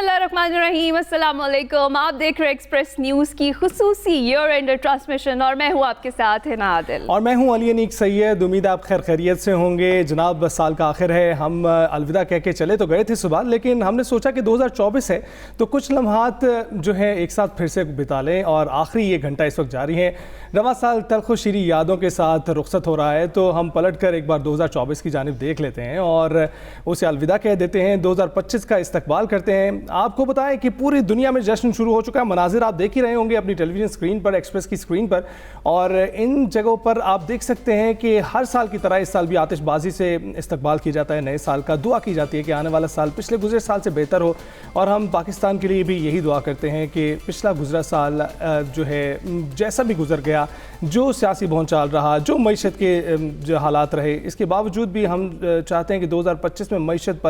बिस्मिल्लाहिर्रहमानिर्रहीम, अस्सलाम वालेकुम। आप देख रहे हैं एक्सप्रेस न्यूज़ की खुसूसी ईयर एंड ट्रांसमिशन और मैं हूँ आपके साथ है नादिल और मैं हूँ अली अनीक सैयद। उम्मीद है आप खैर खैरियत से होंगे। जनाब साल का आखिर है, हम अलविदा कह के चले तो गए थे सुबह, लेकिन हमने सोचा कि 2024 है तो कुछ लम्हात जो है एक साथ फिर से बिता लें और आखिरी ये घंटा इस वक्त जारी है। रवा साल तल्ख़ शीरी यादों के साथ रुखसत हो रहा है तो हम पलट कर एक बार 2024 की जानिब देख लेते हैं और उसे अलविदा कह देते हैं। 2025 का इस्तकबाल करते हैं। आपको बताएं कि पूरी दुनिया में जश्न शुरू हो चुका है। मनाजिर आप देख ही रहे होंगे अपनी टेलीविज़न स्क्रीन पर, एक्सप्रेस की स्क्रीन पर, और इन जगहों पर आप देख सकते हैं कि हर साल की तरह इस साल भी आतिशबाजी से इस्तकबाल किया जाता है नए साल का। दुआ की जाती है कि आने वाला साल पिछले गुजरे साल से बेहतर हो और हम पाकिस्तान के लिए भी यही दुआ करते हैं कि पिछला गुजरा साल जो है जैसा भी गुजर गया, जो सियासी भौचाल रहा, जो मईशत के जो हालात रहे, इसके बावजूद भी हम चाहते हैं कि 2025 में मईशत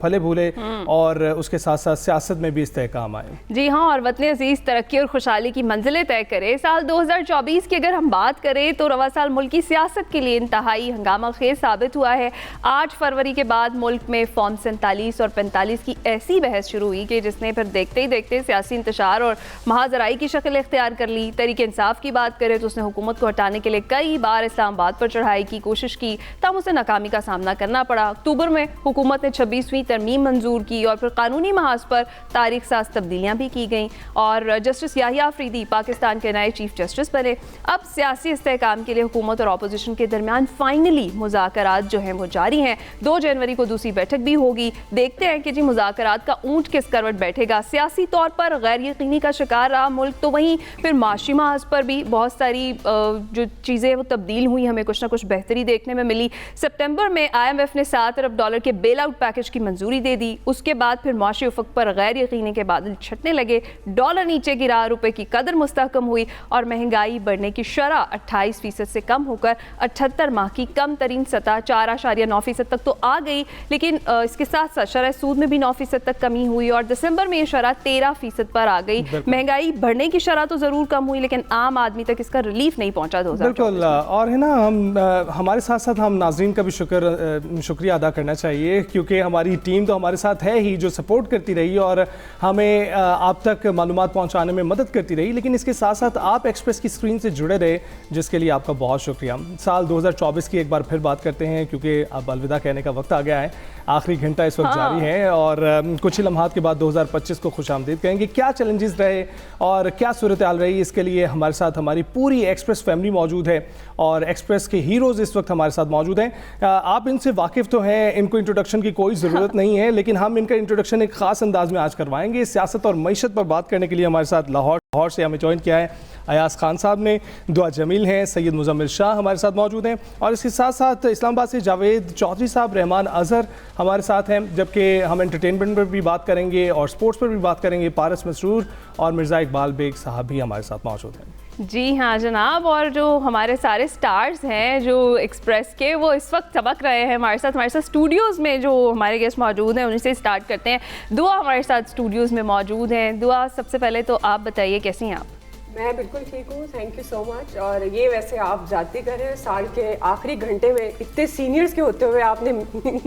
फले भूले और उसके साथ साथ सियासत में भी इस्तेहकाम आए। जी हाँ, और वतन अजीज़ तरक्की और खुशहाली की मंजिलें तय करे। साल 2024 की अगर हम बात करें तो रवा साल मुल्क की सियासत के लिए इंतहाई हंगामा खेज साबित हुआ है। 8 फरवरी के बाद मुल्क में फॉर्म 47 और 45 की ऐसी बहस शुरू हुई कि जिसने फिर देखते ही देखते सियासी इंतशार और महाजराई की शक्ल इख्तियार कर ली। तहरीक इंसाफ की बात करें तो उसने हुकूमत को हटाने के लिए कई बार इस्लामाबाद पर चढ़ाई की कोशिश की, तब उसे नाकामी का सामना करना पड़ा। अक्टूबर में हुकूमत ने 26वीं तरमीम मंजूर की और फिर कानूनी महाज पर तारीख साज तब्दीलियां भी की गईं और जस्टिस याहिया अफरीदी पाकिस्तान के नए चीफ जस्टिस बने। अब सियासी इस्तेहकाम के लिए हुकूमत और अपोजिशन के दरमियान फाइनली मुज़ाकरात जो हैं वो जारी हैं। 2 जनवरी को दूसरी बैठक भी होगी। देखते हैं कि जी मुज़ाकरात का ऊंट किस करवट बैठेगा। सियासी तौर पर गैर यकीनी का शिकार रहा मुल्क, तो वहीं फिर माशी महाज पर भी बहुत सारी जो चीज़ें वो तब्दील हुई, हमें कुछ ना कुछ बेहतरी देखने में मिली। सितंबर में IMF ने $7 अरब के बेल आउट पैकेज की मंजूरी दे दी। उसके बाद फिर माशी उफक पर गैर यकीनी के बादल छटने लगे, डॉलर नीचे गिरा, रुपए की कदर मुस्तहकम हुई और महंगाई बढ़ने की शरह 28% से कम होकर 78 माह की कम तरीन सतह 4.9% तक तो आ गई। लेकिन इसके साथ साथ शरह सूद में भी 9% तक कमी हुई और दिसंबर में ये शरह 13% पर आ गई। महंगाई बढ़ने की शरह तो ज़रूर कम हुई लेकिन आम आदमी तक इसका रिलीफ नहीं पहुंचा। बिल्कुल, और है ना, हम हमारे साथ साथ हम नाजरीन का भी शुक्रिया अदा करना चाहिए क्योंकि हमारी टीम तो हमारे साथ है ही, जो सपोर्ट करती रही और हमें आप तक मालूमात पहुंचाने में मदद करती रही। लेकिन इसके साथ साथ आप एक्सप्रेस की स्क्रीन से जुड़े रहे, जिसके लिए आपका बहुत शुक्रिया। साल 2024 की एक बार फिर बात करते हैं क्योंकि अब अलविदा कहने का वक्त आ गया है। आखिरी घंटा इस वक्त जारी है और कुछ ही लम्हात के बाद 2025 को खुशामदीद कहेंगे। क्या चैलेंजेस रहे और क्या सूरत हाल रही, इसके लिए हमारे साथ हमारी पूरी एक्सप्रेस फैमिली मौजूद है और एक्सप्रेस के हीरोज़ इस वक्त हमारे साथ मौजूद हैं। आप इनसे वाकिफ़ तो हैं, इनको इंट्रोडक्शन की कोई ज़रूरत नहीं है, लेकिन हम इनका इंट्रोडक्शन एक ख़ास अंदाज में आज करवाएंगे। सियासत और मईशत पर बात करने के लिए हमारे साथ लाहौर से हमें ज्वाइन किया है अयाज खान साहब ने, दुआ जमील हैं, सैयद मुजम्मिल शाह हमारे साथ मौजूद हैं और इसके साथ साथ इस्लामाबाद से जावेद चौधरी साहब, रहमान अजहर हमारे साथ हैं। जबकि हम एंटरटेनमेंट पर भी बात करेंगे और स्पोर्ट्स पर भी बात करेंगे। पारस मसरूर और मिर्ज़ा इकबाल बेग साहब भी हमारे साथ मौजूद हैं। जी हाँ जनाब, और जो हमारे सारे स्टार्स हैं जो एक्सप्रेस के, वो इस वक्त चमक रहे हैं हमारे साथ स्टूडियोज़ में। जो हमारे गेस्ट मौजूद हैं उन्हीं से स्टार्ट करते हैं। दुआ हमारे साथ स्टूडियोज़ में मौजूद हैं। दुआ, सबसे पहले तो आप बताइए कैसी हैं आप? मैं बिल्कुल ठीक हूँ, थैंक यू सो मच। और ये वैसे आप जाती करें, साल के आखिरी घंटे में इतने सीनियर्स के होते हुए आपने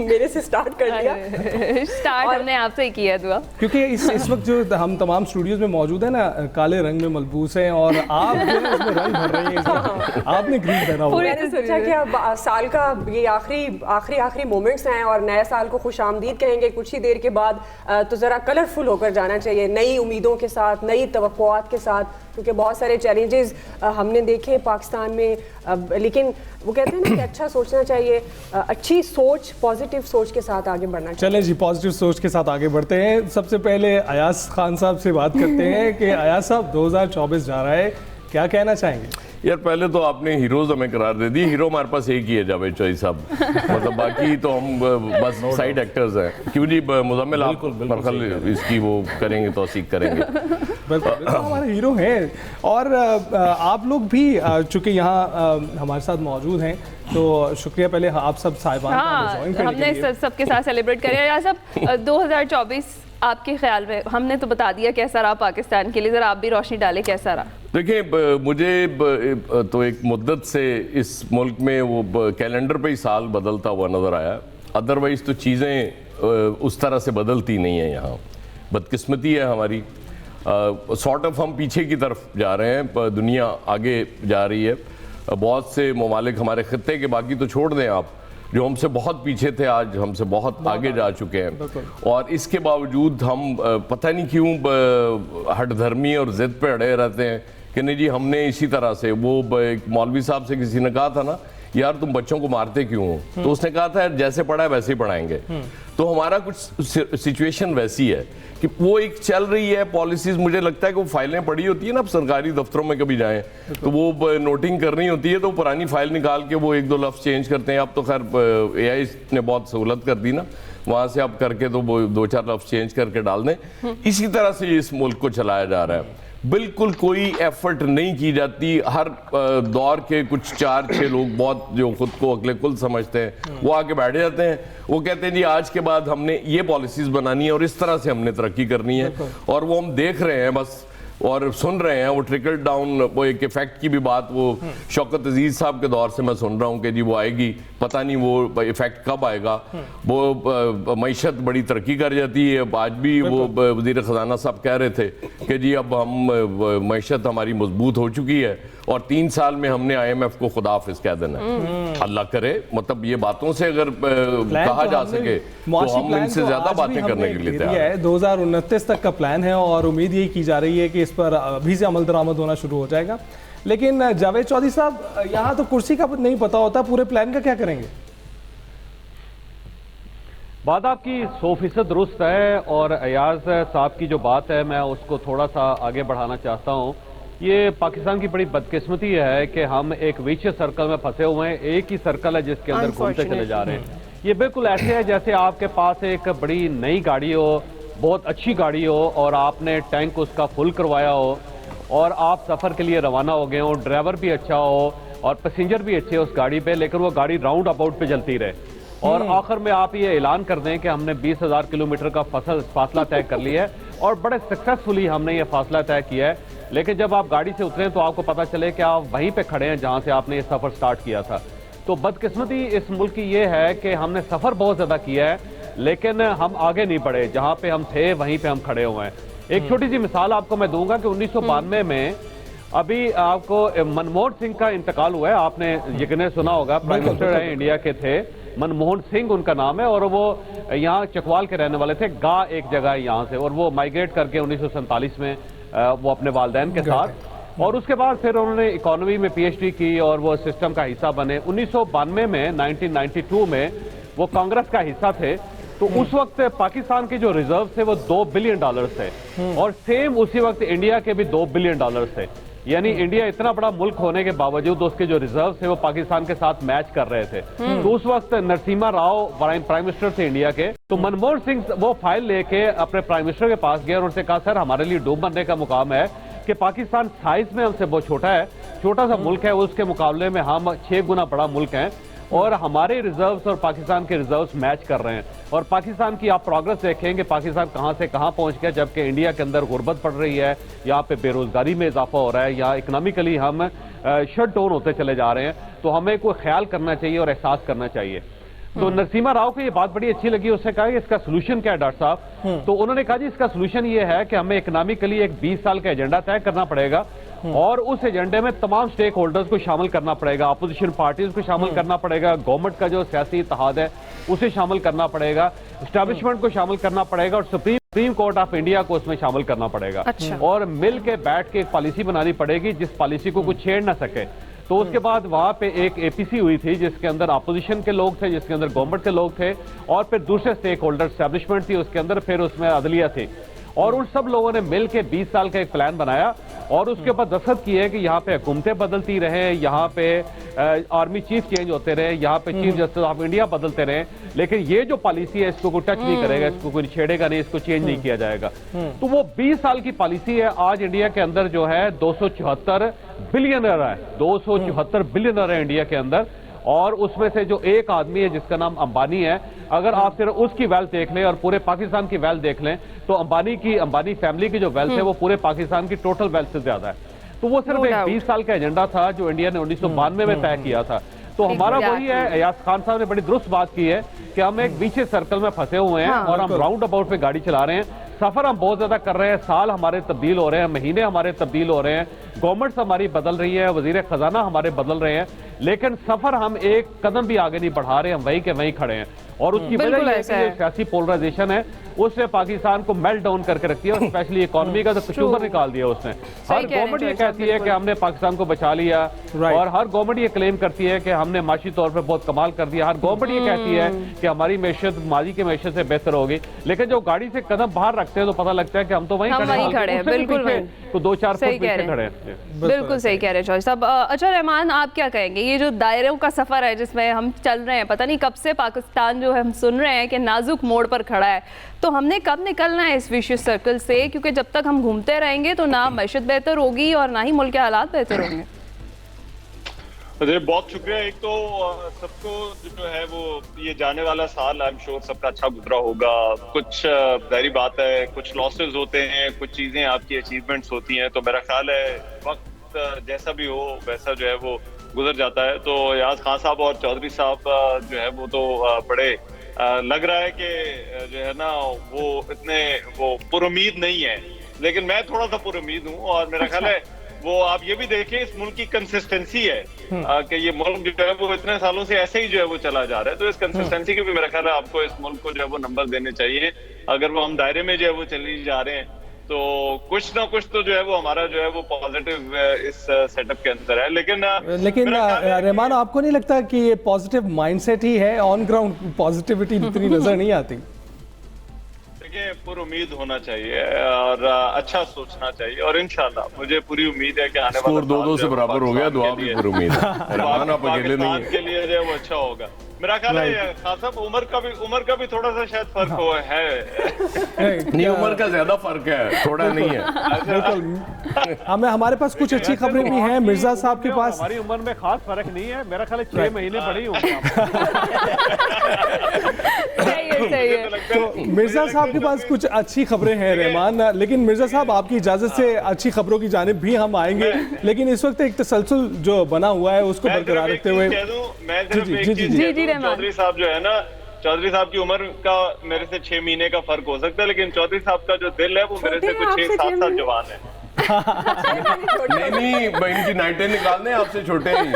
मेरे से स्टार्ट कर दिया। स्टार्ट हमने आपसे ही किया दुआ, क्योंकि इस वक्त जो हम तमाम स्टूडियोज में मौजूद है ना, काले रंग में मलबूस हैं और आप जो है उसमें रंग भर रही हैं। आपने ग्रीन पहना हुआ। मैंने सोचा कि अब साल का ये आखिरी मोमेंट्स हैं और नए साल को खुशामदीद कहेंगे कुछ ही देर के बाद, तो ज़रा कलरफुल होकर जाना चाहिए, नई उम्मीदों के साथ, नई तवक्कुआत के साथ, क्योंकि बहुत सारे चैलेंजेस हमने देखे पाकिस्तान में। लेकिन वो कहते हैं ना कि अच्छा सोचना चाहिए, अच्छी सोच, पॉजिटिव सोच के साथ आगे बढ़ना चाहिए। चलें जी, पॉजिटिव सोच के साथ आगे बढ़ते हैं। सबसे पहले अयाज खान साहब से बात करते हैं कि अयाज साहब 2024 जा रहा है, क्या कहना चाहेंगे? यार पहले तो आपने हीरोज हमें करार दे दी। हीरो हमारे पास एक ही है, जावेद चौधरी साहब, मतलब बाकी तो हम बस साइड एक्टर्स हैं। क्यों जी मुजम्मिल, आप मरखल इसकी वो करेंगे, तौसीक करेंगे। बिल्कुल हमारे हीरो हैं और आप लोग भी चूँकि यहाँ हमारे साथ मौजूद हैं तो शुक्रिया पहले आप सब साहिबान का ज्वाइन करने के लिए। हमने सबके साथ सेलिब्रेट करें। यार सब 2024 आपके ख्याल में, हमने तो बता दिया कैसा रहा पाकिस्तान के लिए, ज़रा आप भी रोशनी डालें कैसा रहा? देखिए, मुझे तो एक मुद्दत से इस मुल्क में वो कैलेंडर पे ही साल बदलता हुआ नज़र आया। अदरवाइज़ तो चीज़ें उस तरह से बदलती नहीं हैं यहाँ। बदकिस्मती है हमारी। सॉर्ट ऑफ हम पीछे की तरफ जा रहे हैं, दुनिया आगे जा रही है। बहुत से ममालिक हमारे खत्ते के, बाकी तो छोड़ दें आप, जो हमसे बहुत पीछे थे आज हमसे बहुत आगे जा चुके हैं। और इसके बावजूद हम पता नहीं क्यों हठधर्मी और जिद पे अड़े रहते हैं कि नहीं जी हमने इसी तरह से, वो एक मौलवी साहब से किसी ने कहा था ना, यार तुम बच्चों को मारते क्यों हो, तो उसने कहा था यार जैसे पढ़ा है वैसे ही पढ़ाएंगे। तो हमारा कुछ सिचुएशन वैसी है कि वो एक चल रही है पॉलिसीज। मुझे लगता है कि वो फाइलें पड़ी होती है ना, अब सरकारी दफ्तरों में कभी जाएं तो वो नोटिंग करनी होती है, तो पुरानी फाइल निकाल के वो एक दो लफ्ज चेंज करते हैं। अब तो खैर AI ने बहुत सहूलत कर दी ना, वहां से आप करके तो वो 2-4 लफ्ज चेंज करके डाल दें। इसी तरह से इस मुल्क को चलाया जा रहा है। बिल्कुल कोई एफर्ट नहीं की जाती। हर दौर के कुछ 4-6 लोग बहुत जो खुद को अगले कुल समझते हैं वो आके बैठ जाते हैं, वो कहते हैं जी आज के बाद हमने ये पॉलिसीज बनानी है और इस तरह से हमने तरक्की करनी है। और वो हम देख रहे हैं बस और सुन रहे हैं, वो ट्रिकल डाउन, वो एक इफेक्ट की भी बात वो शौकत अजीज साहब के दौर से मैं सुन रहा हूँ कि जी वो आएगी, पता नहीं वो इफेक्ट कब आएगा। वो मईशत बड़ी तरक्की कर जाती है। आज भी वो वजीर खजाना साहब कह रहे थे कि जी अब हम मईशत हमारी मजबूत हो चुकी है और 3 साल में हमने IMF को खुदा हाफिज कह देना है। अल्लाह करे, मतलब ये बातों से अगर कहा जा सके तो हम इनसे ज्यादा बातें करने के लिए तैयार हैं। 2029 तक का प्लान है और उम्मीद यही की जा रही है कि इस पर अभी से अमल दरामद होना शुरू हो जाएगा। लेकिन जावेद चौधरी साहब, यहाँ तो कुर्सी का नहीं पता होता, पूरे प्लान का क्या करेंगे? बात आपकी 100% दुरुस्त है और अयाज साहब की जो बात है मैं उसको थोड़ा सा आगे बढ़ाना चाहता हूँ। ये पाकिस्तान की बड़ी बदकिस्मती है कि हम एक विशेष सर्कल में फंसे हुए हैं, एक ही सर्कल है जिसके अंदर घूमते चले जा रहे हैं। ये बिल्कुल ऐसे है जैसे आपके पास एक बड़ी नई गाड़ी हो, बहुत अच्छी गाड़ी हो और आपने टैंक उसका फुल करवाया हो और आप सफ़र के लिए रवाना हो गए हो, ड्राइवर भी अच्छा हो और पैसेंजर भी अच्छे हो उस गाड़ी पे, लेकिन वो गाड़ी राउंड अबाउट पे चलती रहे और आखिर में आप ये ऐलान कर दें कि हमने 20,000 किलोमीटर का फासला तय कर लिया है और बड़े सक्सेसफुली हमने ये फासला तय किया है। लेकिन जब आप गाड़ी से उतरें तो आपको पता चले कि आप वहीं पे खड़े हैं जहां से आपने ये सफ़र स्टार्ट किया था। तो बदकिस्मती इस मुल्क की ये है कि हमने सफ़र बहुत ज़्यादा किया है लेकिन हम आगे नहीं बढ़े, जहां पे हम थे वहीं पे हम खड़े हुए हैं। एक छोटी सी मिसाल आपको मैं दूंगा कि 1992 में अभी आपको मनमोहन सिंह का इंतकाल हुआ है, आपने यकीनन सुना होगा, प्राइम मिनिस्टर है इंडिया के थे, मनमोहन सिंह उनका नाम है और वो यहाँ चकवाल के रहने वाले थे, गा एक जगह है यहाँ से, और वो माइग्रेट करके 1947 में वो अपने वालिदैन के साथ, और उसके बाद फिर उन्होंने इकोनॉमी में PhD की और वो सिस्टम का हिस्सा बने। 1992 में 1992 में वो कांग्रेस का हिस्सा थे, तो उस वक्त पाकिस्तान के जो रिजर्व थे वो $2 बिलियन थे और सेम उसी वक्त इंडिया के भी $2 बिलियन थे। यानी इंडिया इतना बड़ा मुल्क होने के बावजूद उसके जो रिजर्व थे वो पाकिस्तान के साथ मैच कर रहे थे। तो उस वक्त नरसिम्हा राव प्राइम मिनिस्टर थे इंडिया के, तो मनमोहन सिंह वो फाइल लेके अपने प्राइम मिनिस्टर के पास गए और उनसे कहा सर हमारे लिए डूब बनने का मुकाम है कि पाकिस्तान साइज में हमसे बहुत छोटा है, छोटा सा मुल्क है, उसके मुकाबले में हम 6 गुना बड़ा मुल्क हैं और हमारे रिजर्व्स और पाकिस्तान के रिजर्व्स मैच कर रहे हैं। और पाकिस्तान की आप प्रोग्रेस देखेंगे, पाकिस्तान कहां से कहां पहुंच गया, जबकि इंडिया के अंदर गुर्बत बढ़ रही है, यहाँ पे बेरोजगारी में इजाफा हो रहा है, यहाँ इकोनॉमिकली हम शट डाउन होते चले जा रहे हैं। तो हमें कोई ख्याल करना चाहिए और एहसास करना चाहिए। तो नरसिम्हा राव को ये बात बड़ी अच्छी लगी, उसने कहा कि इसका सोल्यूशन क्या है डॉक्टर साहब? तो उन्होंने कहा जी इसका सोल्यूशन ये है कि हमें इकोनॉमिकली एक 20 साल का एजेंडा तय करना पड़ेगा और उस एजेंडे में तमाम स्टेक होल्डर्स को शामिल करना पड़ेगा, अपोजिशन पार्टीज को शामिल करना पड़ेगा, गवर्नमेंट का जो सियासी इत्तेहाद है उसे शामिल करना पड़ेगा, एस्टैब्लिशमेंट को शामिल करना पड़ेगा और सुप्रीम कोर्ट ऑफ इंडिया को उसमें शामिल करना पड़ेगा। अच्छा। और मिल के बैठ के एक पॉलिसी बनानी पड़ेगी जिस पॉलिसी को कुछ छेड़ ना सके। तो उसके बाद वहां पे एक APC हुई थी जिसके अंदर अपोजिशन के लोग थे, जिसके अंदर गवर्नमेंट के लोग थे और फिर दूसरे स्टेक होल्डर एस्टैब्लिशमेंट थी उसके अंदर, फिर उसमें अदलिया थी और उन सब लोगों ने मिल के 20 साल का एक प्लान बनाया और उसके ऊपर दस्तखत किए कि यहाँ पे हुकूमतें बदलती रहे, यहाँ पे आर्मी चीफ चेंज होते रहे, यहाँ पे चीफ जस्टिस ऑफ इंडिया बदलते रहे, लेकिन ये जो पॉलिसी है इसको कोई टच नहीं करेगा, इसको कोई छेड़ेगा नहीं, इसको चेंज नहीं किया जाएगा। तो वो 20 साल की पॉलिसी है। आज इंडिया के अंदर जो है 274 बिलियनर है, 274 बिलियनर है इंडिया के अंदर और उसमें से जो एक आदमी है जिसका नाम अंबानी है, अगर आप सिर्फ उसकी वेल्थ देख लें और पूरे पाकिस्तान की वेल्थ देख लें तो अंबानी फैमिली की जो वेल्थ है वो पूरे पाकिस्तान की टोटल वेल्थ से ज्यादा है। तो वो सिर्फ एक 20 साल का एजेंडा था जो इंडिया ने 1992 में तय किया था। तो हमारा वही है, अयाज खान साहब ने बड़ी दुरुस्त बात की है कि हम एक बीच सर्कल में फंसे हुए हैं और हम राउंड अबाउट पे गाड़ी चला रहे हैं। सफर हम बहुत ज्यादा कर रहे हैं, साल हमारे तब्दील हो रहे हैं, महीने हमारे तब्दील हो रहे हैं, गवर्नमेंट्स हमारी बदल रही है, वजीर खजाना हमारे बदल रहे हैं, लेकिन सफर हम एक कदम भी आगे नहीं बढ़ा रहे, हम वहीं के वहीं खड़े हैं। और उसकी वजह यह है कि जो सियासी पोलराइजेशन है उसने पाकिस्तान को मेल्ट डाउन करके रख दिया, स्पेशली इकोनॉमी का तो कशूबर निकाल दिया उसने। हर गवर्नमेंट ये कहती है कि हमने पाकिस्तान को बचा लिया, और हर गवर्नमेंट ये क्लेम करती है कि हमने माशी तौर पर बहुत कमाल कर दिया, हर गवर्नमेंट ये कहती है कि हमारी मैशत माजी की मैशत से बेहतर होगी, लेकिन जो गाड़ी से कदम बाहर रखते हैं तो पता लगता है कि हम तो वहीं खड़े हैं, बिल्कुल तो 2-4 फुट पीछे खड़े हैं। बिल्कुल सही कह रहे हैं चॉइस साहब। अच्छा रहमान, आप क्या कहेंगे, ये जो दायरों का सफर है जिसमें हम चल रहे हैं, पता नहीं कब से पाकिस्तान जो है हम सुन रहे हैं कि नाजुक मोड़ पर खड़ा है, तो हमने कब निकलना है इस विशियस सर्कल से? क्योंकि जब तक हम घूमते रहेंगे तो ना मैशत बेहतर होगी और ना ही मुल्क के हालात बेहतर होंगे। अरे बहुत शुक्रिया। एक तो सबको जो है वो ये जाने वाला साल आई एम श्योर सबका अच्छा गुजरा होगा। कुछ जाहिर बात है कुछ लॉसेस होते हैं, कुछ चीजें आपकी अचीवमेंट्स होती हैं, तो मेरा ख्याल है वक्त जैसा भी हो वैसा जो है वो गुजर जाता है। तो याज खान साहब और चौधरी साहब जो है वो तो बड़े लग रहा है कि जो है ना वो इतने वो पुरुमीद नहीं है, लेकिन मैं थोड़ा सा पुरुमीद हूँ। और मेरा ख्याल है वो आप ये भी देखें इस मुल्क की कंसिस्टेंसी है कि ये मुल्क जो है वो इतने सालों से ऐसे ही जो है वो चला जा रहा है। तो इस कंसिस्टेंसी के भी मेरा ख्याल है आपको इस मुल्क को जो है वो नंबर देने चाहिए। अगर वो हम दायरे में जो है वो चली जा रहे हैं तो कुछ ना कुछ तो जो है वो हमारा जो है वो पॉजिटिव इस सेटअप के अंदर है। लेकिन रहमान, आपको नहीं लगता कि ये पॉजिटिव माइंडसेट ही है? ऑन ग्राउंड पॉजिटिविटी इतनी नजर नहीं आती। देखिए, पूरी उम्मीद होना चाहिए और अच्छा सोचना चाहिए, और इंशाल्लाह मुझे पूरी उम्मीद है कि आने वाला 2-2 से बराबर हो गया, दुआ भी पूरी उम्मीद है पाकिस्तान के लिए जो है वो अच्छा होगा। मेरा ख्याल है खान साहब उम्र का भी थोड़ा सा शायद फर्क हो है। नहीं, उम्र का ज्यादा फर्क है, थोड़ा नहीं है। हमारे पास कुछ अच्छी खबरें भी हैं मिर्जा साहब के पास। हमारी उम्र में खास फर्क नहीं है, मेरा ख्याल है 6 महीने बड़ी होंगे। तो मिर्जा साहब के पास कुछ अच्छी खबरें हैं रहमान, लेकिन मिर्जा साहब आपकी इजाजत से अच्छी खबरों की जानिब भी हम आएंगे, लेकिन इस वक्त एक तसलसल जो बना हुआ है उसको बरकरार रखते हुए चौधरी साहब जो है ना, चौधरी साहब की उम्र का मेरे से 6 महीने का फर्क हो सकता है, लेकिन चौधरी साहब का जो दिल है वो मेरे से कुछ 6-7 साल जवान है। नहीं, बहन की नाइटें निकालने आपसे छोटे ही।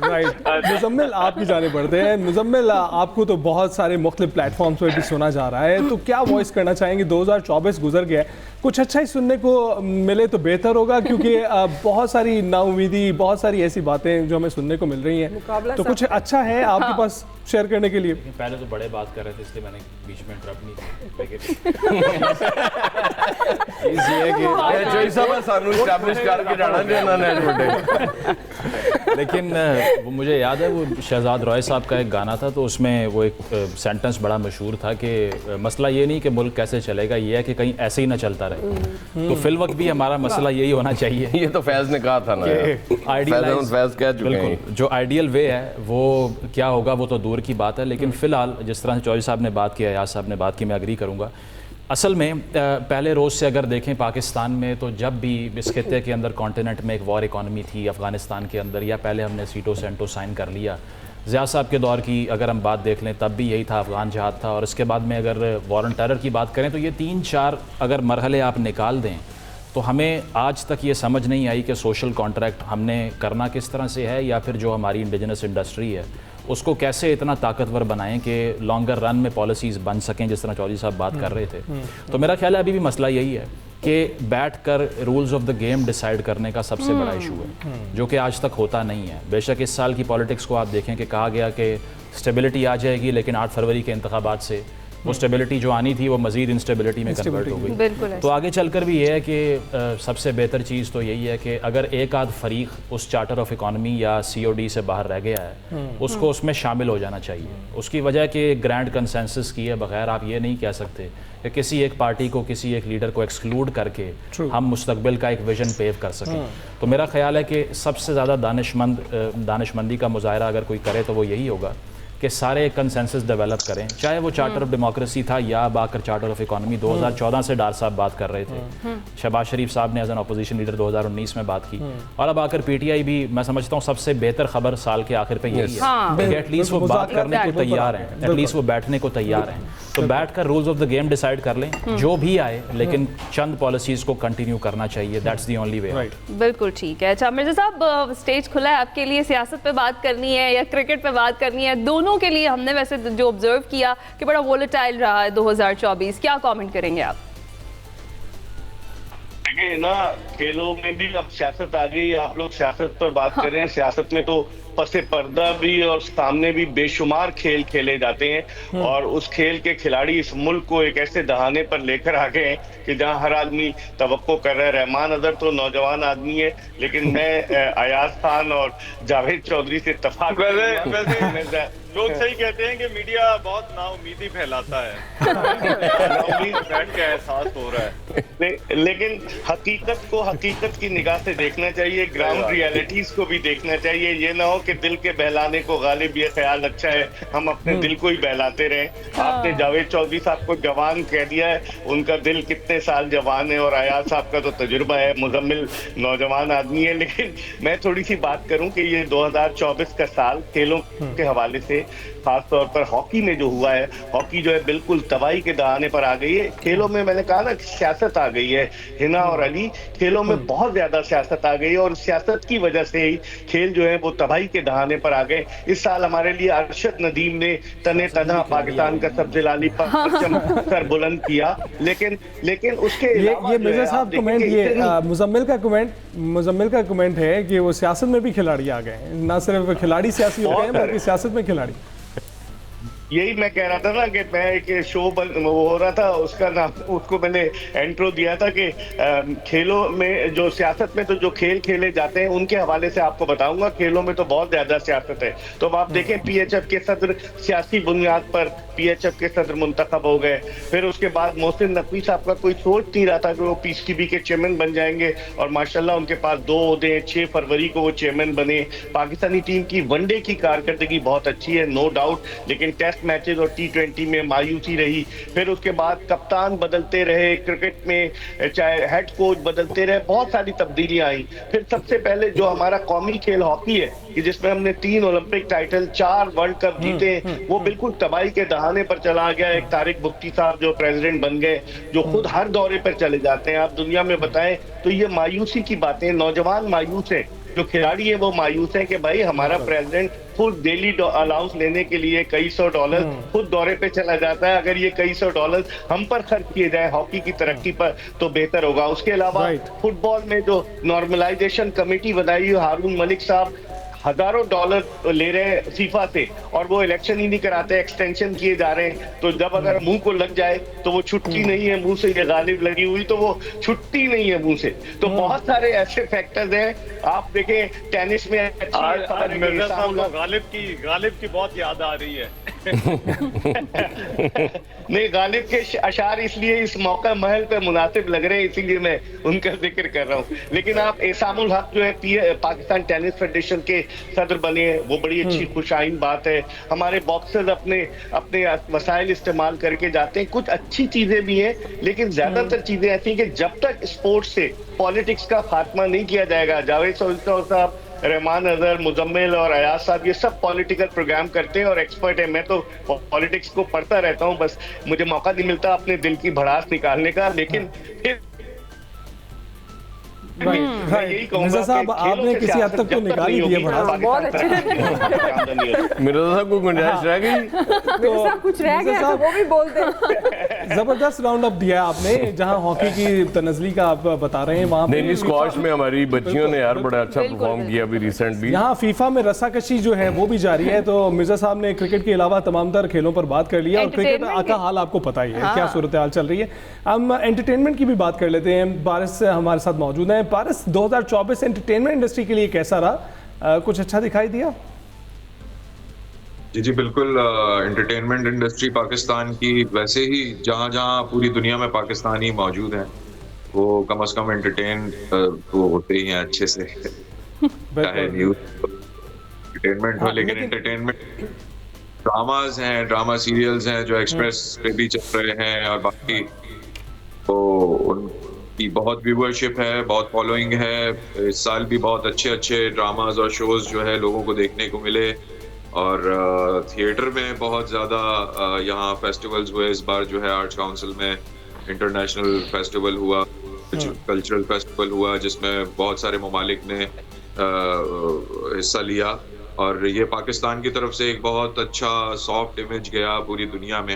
राइट। मुजम्मिल, आपकी जाने बढ़ते हैं। मुजम्मिल, आपको तो बहुत सारे मुख्तलिफ प्लेटफॉर्म्स पर भी सुना जा रहा है, तो क्या वॉइस करना चाहेंगे? 2024 गुजर गया, कुछ अच्छा ही सुनने को मिले तो बेहतर होगा, क्योंकि बहुत सारी नाउमीदी, बहुत सारी ऐसी बातें जो हमें सुनने को मिल रही हैं, तो कुछ अच्छा है आपके पास शेयर करने के लिए? पहले तो बड़े बात कर रहे थे इसलिए मैंने बीच में इंटरप्ट नहीं किया। लेकिन वो मुझे याद है वो शहजाद रॉय साहब का एक गाना था, तो उसमें वो एक सेंटेंस बड़ा मशहूर था कि मसला ये नहीं कि मुल्क कैसे चलेगा, ये है कि कहीं ऐसे ही ना चलता रहे। तो फिल वक्त भी हमारा मसला यही होना चाहिए। ये तो फैज ने कहा था ना, फैज कह चुके हैं। जो आइडियल वे है वो क्या होगा वो तो दूर की बात है, लेकिन फिलहाल जिस तरह से चौधरी साहब ने बात की, अयाज साहब ने बात की, मैं एग्री करूँगा। असल में पहले रोज़ से अगर देखें पाकिस्तान में, तो जब भी इस खित्ते के अंदर कॉन्टिनेंट में एक वॉर इकॉनमी थी, अफ़गानिस्तान के अंदर, या पहले हमने सीटो सेंटो साइन कर लिया, ज़िया साहब के दौर की अगर हम बात देख लें तब भी यही था, अफ़गान जहाद था, और इसके बाद में अगर वॉर ऑन टेरर की बात करें तो ये 3-4 अगर मरहले आप निकाल दें तो हमें आज तक ये समझ नहीं आई कि सोशल कॉन्ट्रैक्ट हमने करना किस तरह से है, या फिर जो हमारी इंडिजिनस इंडस्ट्री है उसको कैसे इतना ताकतवर बनाएं कि लॉन्गर रन में पॉलिसीज़ बन सकें, जिस तरह चौधरी साहब बात कर रहे थे। तो मेरा ख्याल है अभी भी मसला यही है कि बैठकर rules of the game decide करने का सबसे बड़ा इशू है, जो कि आज तक होता नहीं है। बेशक इस साल की पॉलिटिक्स को आप देखें कि कहा गया कि स्टेबिलिटी आ जाएगी, लेकिन 8 फरवरी के इंतखाबात से वो स्टेबिलिटी जो आनी थी वो मज़ीद इंस्टेबिलिटी में कन्वर्ट हो गई। तो आगे चलकर भी ये है कि सबसे बेहतर चीज़ तो यही है कि अगर एक आध फरीक उस चार्टर ऑफ इकॉनमी या COD से बाहर रह गया है उसको उसमें शामिल हो जाना चाहिए। उसकी वजह कि ग्रैंड कंसेंसस किए बगैर आप ये नहीं कह सकते कि किसी एक पार्टी को, किसी एक लीडर को एक्सक्लूड करके हम मुस्तकबिल का एक विजन पेव कर सकें। तो मेरा ख्याल है कि सबसे ज़्यादा दानिशमंदी का मुजाहरा अगर कोई करे तो वो यही होगा कि सारे कंसेंसस डेवलप करें, चाहे वो चार्टर ऑफ डेमोक्रेसी था या बाकर चार्टर ऑफ इकॉनमी। 2014 से डार साहब बात कर रहे थे, शहबाज शरीफ साहब ने एज एन अपोजिशन लीडर 2019 में बात की, और अब आकर PTI भी, मैं समझता हूँ सबसे बेहतर खबर साल के आखिर पे यही है कि एटलीस्ट वो बात करने को तैयार हैं, एटलीस्ट वो बैठने को तैयार हैं। तो बैठ कर rules of the game decide कर लें, जो भी आए, लेकिन चंद पॉलिसीज़ को कंटिन्यू करना चाहिए, दैट्स द ओनली वे। बिल्कुल ठीक है। अच्छा मिर्जा साहब, स्टेज खुला है आपके लिए, सियासत पे बात करनी है या क्रिकेट पे बात करनी है, दोनों के लिए हमने वैसे जो ऑब्जर्व किया कि बड़ा वोलेटाइल रहा है 2024, क्या कमेंट करेंगे आप? देखिए ना, खेलों में भी अब सियासत आ गई, आप लोग सियासत पर बात कर रहे हैं। सियासत में तो पसे पर्दा भी और सामने भी बेशुमार खेल खेले जाते हैं, और उस खेल के खिलाड़ी इस मुल्क को एक ऐसे दहाने पर लेकर आ गए हैं कि जहां हर आदमी तवक्को कर रहा है। रहमान अजहर तो नौजवान आदमी है, लेकिन मैं अयाज खान और जावेद चौधरी से इत्तेफाक वैसे लोग सही कहते हैं कि मीडिया बहुत नाउमीदी फैलाता है। नाउमीद बैठ के एहसास हो रहा है, लेकिन हकीकत को हकीकत की निगाह से देखना चाहिए, ग्राउंड रियलिटीज को भी देखना चाहिए। ये ना हो कि दिल के बहलाने को गालिब ये ख्याल अच्छा है हम अपने दिल को ही बहलाते रहे। आपने जावेद चौधरी साहब को जवान कह दिया है, उनका दिल कितने साल जवान है, और अयाज साहब का तो तजुर्बा है, मुजम्मिल नौजवान आदमी है। लेकिन मैं थोड़ी सी बात करूं कि ये 2024 का साल खेलों के हवाले से, खास तौर पर हॉकी में जो हुआ है, हॉकी जो है बिल्कुल तबाही के दहाने पर आ गई है। खेलों में मैंने कहा ना, सियासत आ गई है। हिना और अली, खेलों में बहुत ज्यादा सियासत आ गई है, और सियासत की वजह से ही खेल जो है वो तबाही के दहाने पर आ गए। इस साल हमारे लिए अरशद नदीम ने तने तनहा पाकिस्तान का सबसे लाली परचम सर बुलंद किया, लेकिन उसके ये मिर्जा साहब कमेंट, ये मुजम्मिल का कमेंट है कि वो सियासत में भी खिलाड़ी आ गए हैं, ना सिर्फ खिलाड़ी सियासी हो गए हैं बल्कि सियासत में खिलाड़ी। यही मैं कह रहा था ना कि मैं एक शो हो रहा था, उसका नाम, उसको मैंने एंट्रो दिया था कि खेलों में जो सियासत में तो जो खेल खेले जाते हैं उनके हवाले से आपको बताऊंगा। खेलों में तो बहुत ज्यादा सियासत है। तो अब आप देखें, पीएचएफ के सदर सियासी बुनियाद पर पीएचएफ के सदर मुंतखब हो गए, फिर उसके बाद मोहसिन नकवी साहब का कोई सोच नहीं रहा था कि वो पीसीबी के चेयरमैन बन जाएंगे, और माशाल्लाह उनके पास 2 ओहदे, 6 फरवरी को वो चेयरमैन बने। पाकिस्तानी टीम की वनडे की कारकर्दगी बहुत अच्छी है, नो डाउट, लेकिन टेस्ट मैचेस और T20 में मायूसी रही। फिर उसके बाद कप्तान बदलते रहे, क्रिकेट में चाहे हेड कोच बदलते रहे, बहुत सारी तब्दीलियां आई। फिर सबसे पहले जो हमारा कौमी खेल हॉकी है, कि जिसमें हमने 3 ओलंपिक टाइटल, 4 वर्ल्ड कप जीते, वो बिल्कुल तबाही के दहाने पर चला गया। एक तारिक बुख्ती साहब जो प्रेसिडेंट बन गए, जो खुद हर दौरे पर चले जाते हैं। आप दुनिया में बताएं तो ये मायूसी की बातें, नौजवान मायूस है, जो खिलाड़ी है वो मायूस है कि भाई हमारा प्रेसिडेंट खुद डेली अलाउंस लेने के लिए कई $100 खुद दौरे पे चला जाता है। अगर ये कई $100 हम पर खर्च किए जाए हॉकी की तरक्की पर तो बेहतर होगा। उसके अलावा फुटबॉल में जो नॉर्मलाइजेशन कमेटी बनाई है, हारून मलिक साहब हजारों डॉलर ले रहे हैं फीफा से, और वो इलेक्शन ही नहीं कराते, एक्सटेंशन किए जा रहे हैं। तो जब अगर मुंह को लग जाए तो वो छुट्टी नहीं है मुंह से, ये गालिब लगी हुई तो वो छुट्टी नहीं है मुंह से। तो बहुत सारे ऐसे फैक्टर्स हैं। आप देखें टेनिस में आज मिर्जा साहब को गालिब की बहुत याद आ रही है। नहीं, गालिब के अशार इसलिए इस मौका महल पे मुनासिब लग रहे हैं, इसीलिए मैं उनका जिक्र कर रहा हूँ। लेकिन आप एसामुल हक जो है पाकिस्तान टेनिस फेडरेशन के सदर बने हैं, वो बड़ी अच्छी खुशाइन बात है। हमारे बॉक्सर्स अपने वसाइल इस्तेमाल करके जाते हैं, कुछ अच्छी चीजें भी हैं, लेकिन ज्यादातर चीजें ऐसी हैं कि जब तक स्पोर्ट्स से पॉलिटिक्स का खात्मा नहीं किया जाएगा, जावेद चौधरी साहब, रहमान अजहर, मुजम्मिल और अयाज साहब ये सब पॉलिटिकल प्रोग्राम करते हैं और एक्सपर्ट है। मैं तो पॉलिटिक्स को पढ़ता रहता हूँ, बस मुझे मौका नहीं मिलता अपने दिल की भड़ास निकालने का। लेकिन फिर यही कहूंगा साहब, आपने किसी हद तक तो निकाल ही दिया भड़ास। बहुत अच्छे। मिर्जा साहब को गुंजाइश रह गई तो कुछ रह गया तो वो भी बोल दे। जबरदस्त राउंड अप दिया आपने, जहां हॉकी की तनज़ली का आप बता रहे हैं, वहां नहीं, स्क्वाश में हमारी बच्चियों ने यार बड़ा अच्छा परफॉर्म किया अभी रिसेंटली। यहाँ फीफा में रस्साकशी जो है वो भी जारी है। तो मिर्जा साहब ने क्रिकेट के अलावा तमाम तर खेलों पर बात कर लिया, और क्रिकेट का हाल आपको पता ही है क्या सूरत हाल चल रही है। हम एंटरटेनमेंट की भी बात कर लेते हैं। पारस हमारे साथ मौजूद हैं। पारस, 2024 एंटरटेनमेंट इंडस्ट्री के लिए कैसा रहा? कुछ अच्छा दिखाई दिया? जी बिल्कुल। एंटरटेनमेंट इंडस्ट्री पाकिस्तान की, वैसे ही जहाँ जहाँ पूरी दुनिया में पाकिस्तानी मौजूद हैं, वो कम से कम एंटरटेन तो होते ही हैं अच्छे से, चाहे न्यूज एंटरटेनमेंट हो। लेकिन एंटरटेनमेंट ड्रामाज हैं, ड्रामा सीरियल्स हैं जो एक्सप्रेस पे भी चल रहे हैं, और बाकी तो उनकी बहुत व्यूअरशिप है, बहुत फॉलोइंग है। इस साल भी बहुत अच्छे ड्रामाज और शोज जो है लोगों को देखने को मिले। और थिएटर में बहुत ज़्यादा यहाँ फेस्टिवल्स हुए। इस बार जो है आर्ट्स काउंसिल में इंटरनेशनल फेस्टिवल हुआ, कल्चरल फेस्टिवल हुआ, जिसमें बहुत सारे ममालिक ने हिस्सा लिया और ये पाकिस्तान की तरफ से एक बहुत अच्छा सॉफ्ट इमेज गया पूरी दुनिया में।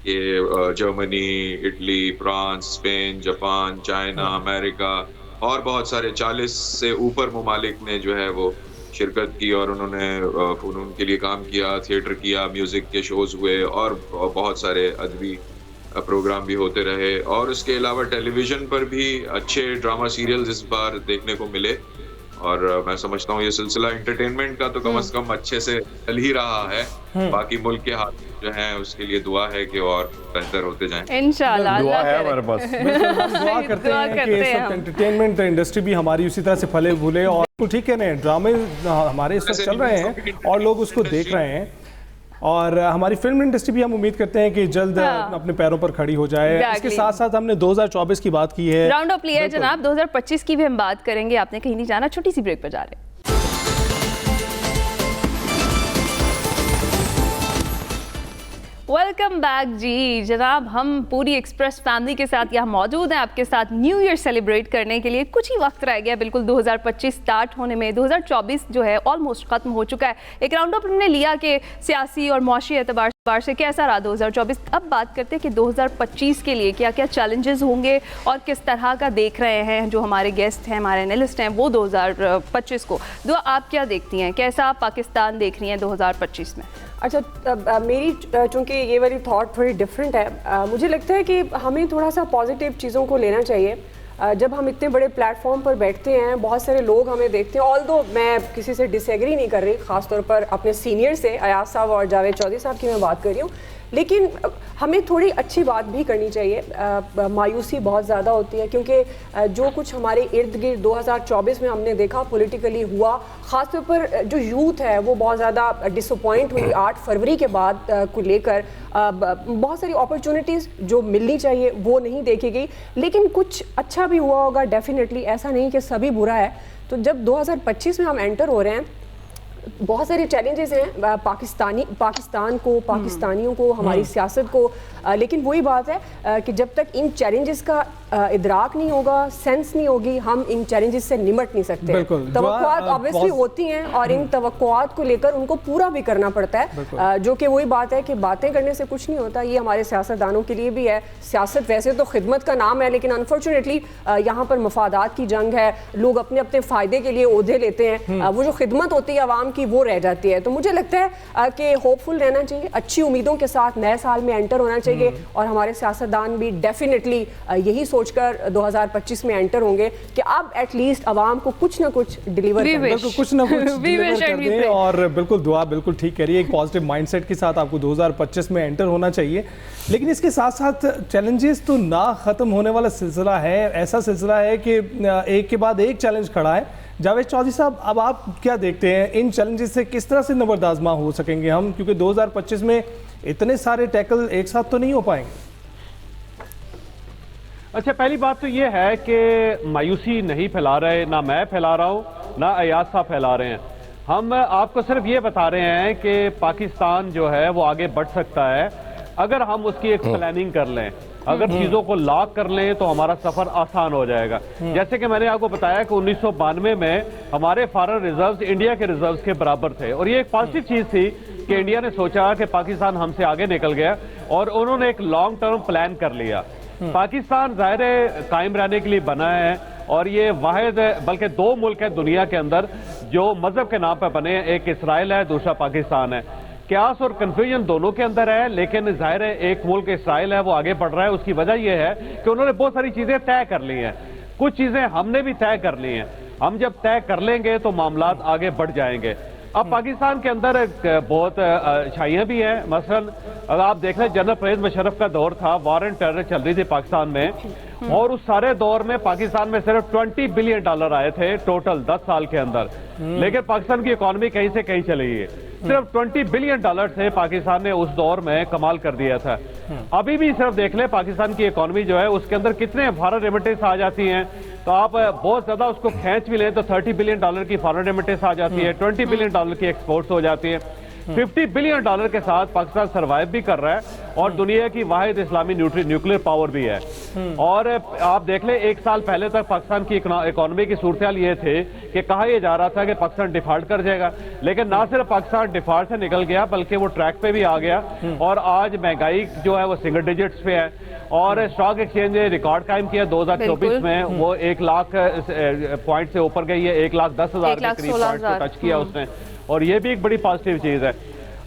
ये Germany, Italy, France, Spain, Japan, China, America और बहुत सारे 40 से ऊपर ममालिक ने जो है वो शिरकत की और उन्होंने उनके लिए काम किया, थिएटर किया, म्यूज़िक के शोज़ हुए और बहुत सारे अदबी प्रोग्राम भी होते रहे। और उसके अलावा टेलीविज़न पर भी अच्छे ड्रामा सीरियल्स इस बार देखने को मिले और मैं समझता हूँ ये सिलसिला एंटरटेनमेंट का तो कम से कम अच्छे से चल ही रहा है। बाकी मुल्क के हाथ जो है उसके लिए दुआ है कि और बेहतर होते जाएं। इंशाल्लाह दुआ अल्लाह है करे। हमारे पास। हम दुआ करते हैं कि सब एंटरटेनमेंट इंडस्ट्री भी हमारी उसी तरह से फले फूले और ठीक है ना, ड्रामे हमारे इस वक्त चल रहे हैं और लोग उसको देख रहे हैं और हमारी फिल्म इंडस्ट्री भी हम उम्मीद करते हैं कि जल्द अपने पैरों पर खड़ी हो जाए। इसके साथ साथ हमने 2024 की बात की है, राउंड अप लिया है जनाब, 2025 की भी हम बात करेंगे। आपने कहीं नहीं जाना, छोटी सी ब्रेक पर जा रहे हैं। वेलकम बैक जी जनाब, हम पूरी एक्सप्रेस फैमिली के साथ यहाँ मौजूद हैं आपके साथ न्यू ईयर सेलिब्रेट करने के लिए। कुछ ही वक्त रह गया बिल्कुल 2025 स्टार्ट होने में। 2024 जो है ऑलमोस्ट ख़त्म हो चुका है। एक राउंड अप हमने लिया कि सियासी और मौशी एतबार से कैसा रहा 2024। अब बात करते हैं कि 2025 के लिए क्या क्या चैलेंजेस होंगे और किस तरह का देख रहे हैं जो हमारे गेस्ट हैं, हमारे एनालिस्ट हैं, वो 2025 को। दुआ आप क्या देखती हैं, कैसा पाकिस्तान देख रही हैं 2025 में? अच्छा, मेरी चूँकि ये वाली थॉट थोड़ी डिफरेंट है, मुझे लगता है कि हमें थोड़ा सा पॉजिटिव चीज़ों को लेना चाहिए। जब हम इतने बड़े प्लेटफॉर्म पर बैठते हैं, बहुत सारे लोग हमें देखते हैं, ऑल्दो मैं किसी से डिसएग्री नहीं कर रही, ख़ासतौर पर अपने सीनियर से अयाज साहब और जावेद चौधरी साहब की मैं बात कर रही हूँ, लेकिन हमें थोड़ी अच्छी बात भी करनी चाहिए। मायूसी बहुत ज़्यादा होती है क्योंकि जो कुछ हमारे इर्द गिर्द 2024 में हमने देखा पॉलिटिकली हुआ, ख़ासतौर पर जो यूथ है वो बहुत ज़्यादा डिसअपॉइंट हुई 8 फरवरी के बाद को लेकर। बहुत सारी अपॉर्चुनिटीज़ जो मिलनी चाहिए वो नहीं देखी गई, लेकिन कुछ अच्छा भी हुआ होगा डेफिनेटली, ऐसा नहीं कि सभी बुरा है। तो जब 2025 में हम एंटर हो रहे हैं, बहुत सारे चैलेंजेस हैं पाकिस्तान को, पाकिस्तानियों को, हमारी सियासत को, लेकिन वही बात है कि जब तक इन चैलेंजेस का इदराक नहीं होगा, सेंस नहीं होगी, हम इन चैलेंजेस से निमट नहीं सकते। तवक्कुआत ऑब्वियसली होती हैं और इन तवक्कुआत को लेकर उनको पूरा भी करना पड़ता है, जो कि वही बात है कि बातें करने से कुछ नहीं होता। ये हमारे सियासतदानों के लिए भी है। सियासत वैसे तो खिदमत का नाम है, लेकिन अनफॉर्चुनेटली यहाँ पर मफादात की जंग है, लोग अपने अपने फ़ायदे के लिए ओहदे लेते हैं, वो जो खिदमत होती है आवाम की वो रह जाती है। तो मुझे लगता है कि होपफुल रहना चाहिए, अच्छी उम्मीदों के साथ नए साल में एंटर होना चाहिए और हमारे सियासतदान भी डेफिनेटली यही सोचकर 2025 में एंटर होंगे कि अब एटलीस्ट आवाम को कुछ ना कुछ डिलीवर कुछ ना कुछ डिलीवर कर दें। और बिल्कुल दुआ बिल्कुल ठीक करिए, एक पॉजिटिव माइंडसेट के साथ आपको 2025 में एंटर होना चाहिए। लेकिन इसके साथ साथ चैलेंजेस तो ना ख़त्म होने वाला सिलसिला है, ऐसा सिलसिला है कि एक के बाद एक चैलेंज खड़ा है। जावेद चौधरी साहब, अब आप क्या देखते हैं इन चैलेंजेस से किस तरह से नबरदाज़मा हो सकेंगे हम, क्योंकि 2025 में इतने सारे टैकल एक साथ तो नहीं हो पाएंगे? अच्छा, पहली बात तो ये है कि मायूसी नहीं फैला रहे, ना मैं फैला रहा हूँ ना अयाज साहब फैला रहे हैं। हम आपको सिर्फ ये बता रहे हैं कि पाकिस्तान जो है वो आगे बढ़ सकता है अगर हम उसकी एक प्लानिंग कर लें, अगर चीज़ों को लॉक कर लें तो हमारा सफ़र आसान हो जाएगा। जैसे कि मैंने आपको बताया कि 1992 में हमारे फॉरेन रिजर्व्स इंडिया के रिजर्व्स के बराबर थे और ये एक पॉजिटिव चीज़ थी कि इंडिया ने सोचा कि पाकिस्तान हमसे आगे निकल गया और उन्होंने एक लॉन्ग टर्म प्लान कर लिया। पाकिस्तान ज़ाहिर है कायम रहने के लिए बना है और ये वाहिद बल्कि 2 मुल्क है दुनिया के अंदर जो मजहब के नाम पर बने हैं, एक इसराइल है, दूसरा पाकिस्तान है। क्यास और कन्फ्यूजन दोनों के अंदर है, लेकिन जाहिर है एक मुल्क इसराइल है वो आगे बढ़ रहा है। उसकी वजह यह है कि उन्होंने बहुत सारी चीज़ें तय कर ली हैं, कुछ चीज़ें हमने भी तय कर ली हैं। हम जब तय कर लेंगे तो मामलात आगे बढ़ जाएंगे। अब पाकिस्तान के अंदर बहुत अच्छाइयाँ भी हैं। मसलन अगर आप देख लें, जनरल परवेज मुशर्रफ का दौर था, वॉर एंड टेरर चल रही थी पाकिस्तान में और उस सारे दौर में पाकिस्तान में सिर्फ $20 बिलियन आए थे टोटल 10 साल के अंदर, लेकिन पाकिस्तान की इकॉनमी कहीं से कहीं चली गई। सिर्फ $20 बिलियन से पाकिस्तान ने उस दौर में कमाल कर दिया था। अभी भी सिर्फ देख ले पाकिस्तान की इकॉनमी जो है उसके अंदर कितने फॉरेन रेमिटेंस आ जाती हैं, तो आप बहुत ज्यादा उसको खींच भी लें तो $30 बिलियन की फॉरेन रेमिटेंस आ जाती है, $20 बिलियन की एक्सपोर्ट्स हो जाती है। $50 बिलियन के साथ पाकिस्तान सर्वाइव भी कर रहा है और दुनिया की वाहिद इस्लामी न्यूक्लियर पावर भी है। और आप देख लें, एक साल पहले तक पाकिस्तान की इकोनॉमी की सूरत ये थे कि कहा यह जा रहा था कि पाकिस्तान डिफॉल्ट कर जाएगा, लेकिन ना सिर्फ पाकिस्तान डिफॉल्ट से निकल गया बल्कि वो ट्रैक पे भी आ गया और आज महंगाई जो है वो सिंगल डिजिट्स पे है और स्टॉक एक्सचेंज ने रिकॉर्ड कायम किया 2024 में, वो 1 लाख पॉइंट से ऊपर गई है, 1,10,000 के करीब पॉइंट को टच किया उसने, और ये भी एक बड़ी पॉजिटिव चीज है।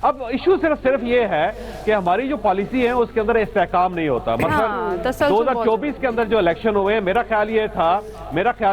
अब इशू सिर्फ ये है कि हमारी जो पॉलिसी है उसके अंदर इस्तेहकाम नहीं होता। मतलब 2024 के अंदर जो इलेक्शन हुए, मेरा ख्याल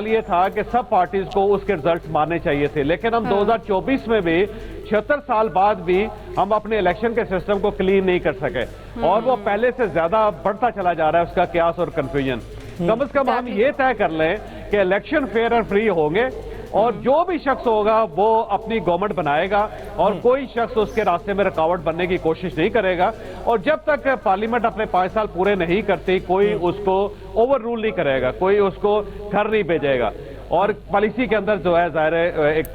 ये था कि सब पार्टीज को उसके रिजल्ट्स मानने चाहिए थे, लेकिन हम 2024 में भी 76 साल बाद भी हम अपने इलेक्शन के सिस्टम को क्लीन नहीं कर सके और वो पहले से ज्यादा बढ़ता चला जा रहा है उसका क्यास और कंफ्यूजन। कम से कम हम ये तय कर लें कि इलेक्शन फेयर और फ्री होंगे और जो भी शख्स होगा वो अपनी गवर्नमेंट बनाएगा और कोई शख्स उसके रास्ते में रुकावट बनने की कोशिश नहीं करेगा, और जब तक पार्लियामेंट अपने 5 साल पूरे नहीं करती कोई उसको ओवर रूल नहीं करेगा, कोई उसको घर नहीं भेजेगा और पॉलिसी के अंदर जो है जाहिर है एक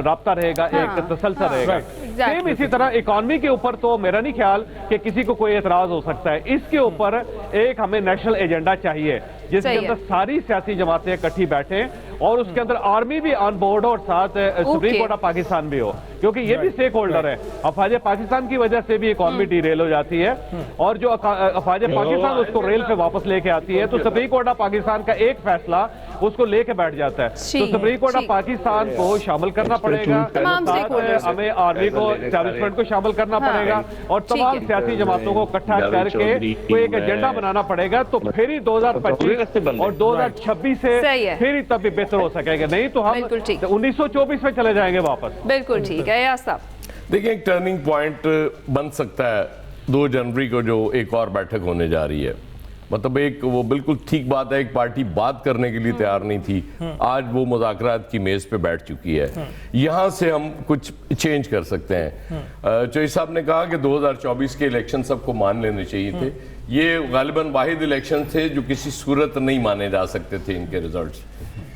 राब्ता रहेगा, एक तसलसल रहेगा। सेम इसी तरह इकॉनमी के ऊपर तो मेरा नहीं ख्याल कि किसी को कोई एतराज हो सकता है। इसके ऊपर एक हमें नेशनल एजेंडा चाहिए जिसके अंदर सारी सियासी जमातें इकट्ठी बैठे और उसके अंदर आर्मी भी ऑन बोर्ड हो और साथ सुप्रीम कोर्ट ऑफ पाकिस्तान भी हो, क्योंकि ये भी स्टेक होल्डर है। अफवाज पाकिस्तान की वजह से भी इकॉनमी डीरेल हो जाती है और जो अफवाज पाकिस्तान उसको रेल पे वापस लेके आती है तो सुप्रीम कोर्ट ऑफ पाकिस्तान का एक फैसला उसको लेके बैठ जाता है। तो सुप्रीम कोर्ट ऑफ पाकिस्तान को शामिल करना पड़ेगा, साथ हमें आर्मी को एस्टैब्लिशमेंट को शामिल करना पड़ेगा और तमाम सियासी जमातों को इकट्ठा करके कोई एक एजेंडा बनाना पड़ेगा, तो फिर ही 2025 और 2026 से फिर ही तब भी बेहतर हो सकेगा, नहीं तो हम 1924 में चले जाएंगे वापस। बिल्कुल ठीक है यार साहब। देखिए, एक टर्निंग पॉइंट बन सकता है 2 जनवरी को जो एक और बैठक होने जा रही है। मतलब एक वो बिल्कुल ठीक बात है, एक पार्टी बात करने के लिए तैयार नहीं थी, आज वो मुज़ाकरात की मेज पे बैठ चुकी है, यहाँ से हम कुछ चेंज कर सकते हैं। चौधरी साहब ने कहा कि 2024 के इलेक्शन सबको मान लेने चाहिए थे, ये गालिबन वाहिद इलेक्शन थे जो किसी सूरत नहीं माने जा सकते थे इनके रिजल्ट्स,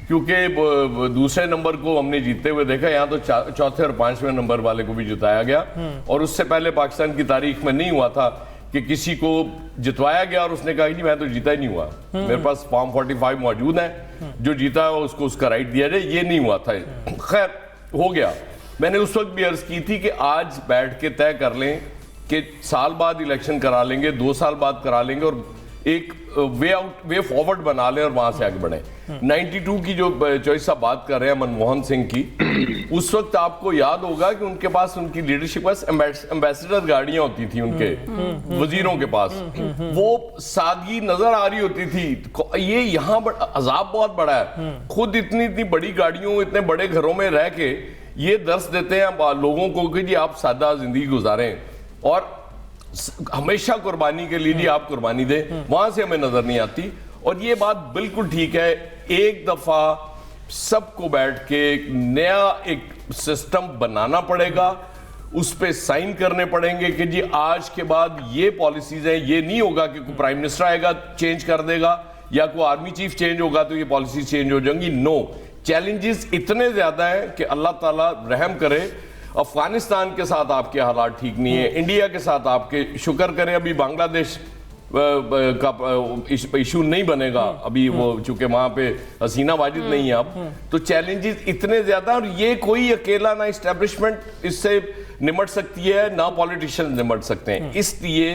क्योंकि दूसरे नंबर को हमने जीतते हुए देखा, यहाँ तो चौथे और 5वें नंबर वाले को भी जिताया गया और उससे पहले पाकिस्तान की तारीख में नहीं हुआ था कि किसी को जितवाया गया और उसने कहा कि मैं तो जीता ही नहीं हुआ, मेरे पास फॉर्म 45 मौजूद है, जो जीता है उसको उसका राइट दिया जाए, ये नहीं हुआ था। खैर हो गया। मैंने उस वक्त भी अर्ज की थी कि आज बैठ के तय कर लें कि साल बाद इलेक्शन करा लेंगे, 2 साल बाद करा लेंगे और एक वे फॉरवर्ड बना लें और वहां से आगे बढ़े। 92 की जो चॉइस साहब बात कर रहे हैं मनमोहन सिंह की, उस वक्त आपको याद होगा कि उनके पास, उनकी लीडरशिप पास एम्बेसडर गाड़ियां होती थी उनके वजीरों के पास, वो सादगी नजर आ रही होती थी। ये यहाँ अजाब बहुत बड़ा है, खुद इतनी बड़ी गाड़ियों, इतने बड़े घरों में रह के ये दर्श देते हैं लोगों को कि जी आप सादा जिंदगी गुजारें और हमेशा कुर्बानी के लिए जी आप कुर्बानी दें, वहां से हमें नजर नहीं आती। और ये बात बिल्कुल ठीक है, एक दफा सबको बैठ के नया एक सिस्टम बनाना पड़ेगा, उस पे साइन करने पड़ेंगे कि जी आज के बाद ये पॉलिसीज हैं। ये नहीं होगा कि कोई प्राइम मिनिस्टर आएगा चेंज कर देगा या कोई आर्मी चीफ चेंज होगा तो ये पॉलिसी चेंज हो जाएंगी। नो, चैलेंजेस इतने ज्यादा हैं कि अल्लाह ताला रहम करे। अफगानिस्तान के साथ आपके हालात ठीक नहीं है, इंडिया के साथ आपके, शुक्र करें अभी बांग्लादेश का इशू नहीं बनेगा, अभी वो चूंकि वहां पे हसीना वाजिद नहीं है अब, तो चैलेंजेस इतने ज्यादा, और ये कोई अकेला ना इस्टेब्लिशमेंट इससे निमट सकती है ना पॉलिटिशियन निमट सकते हैं, इसलिए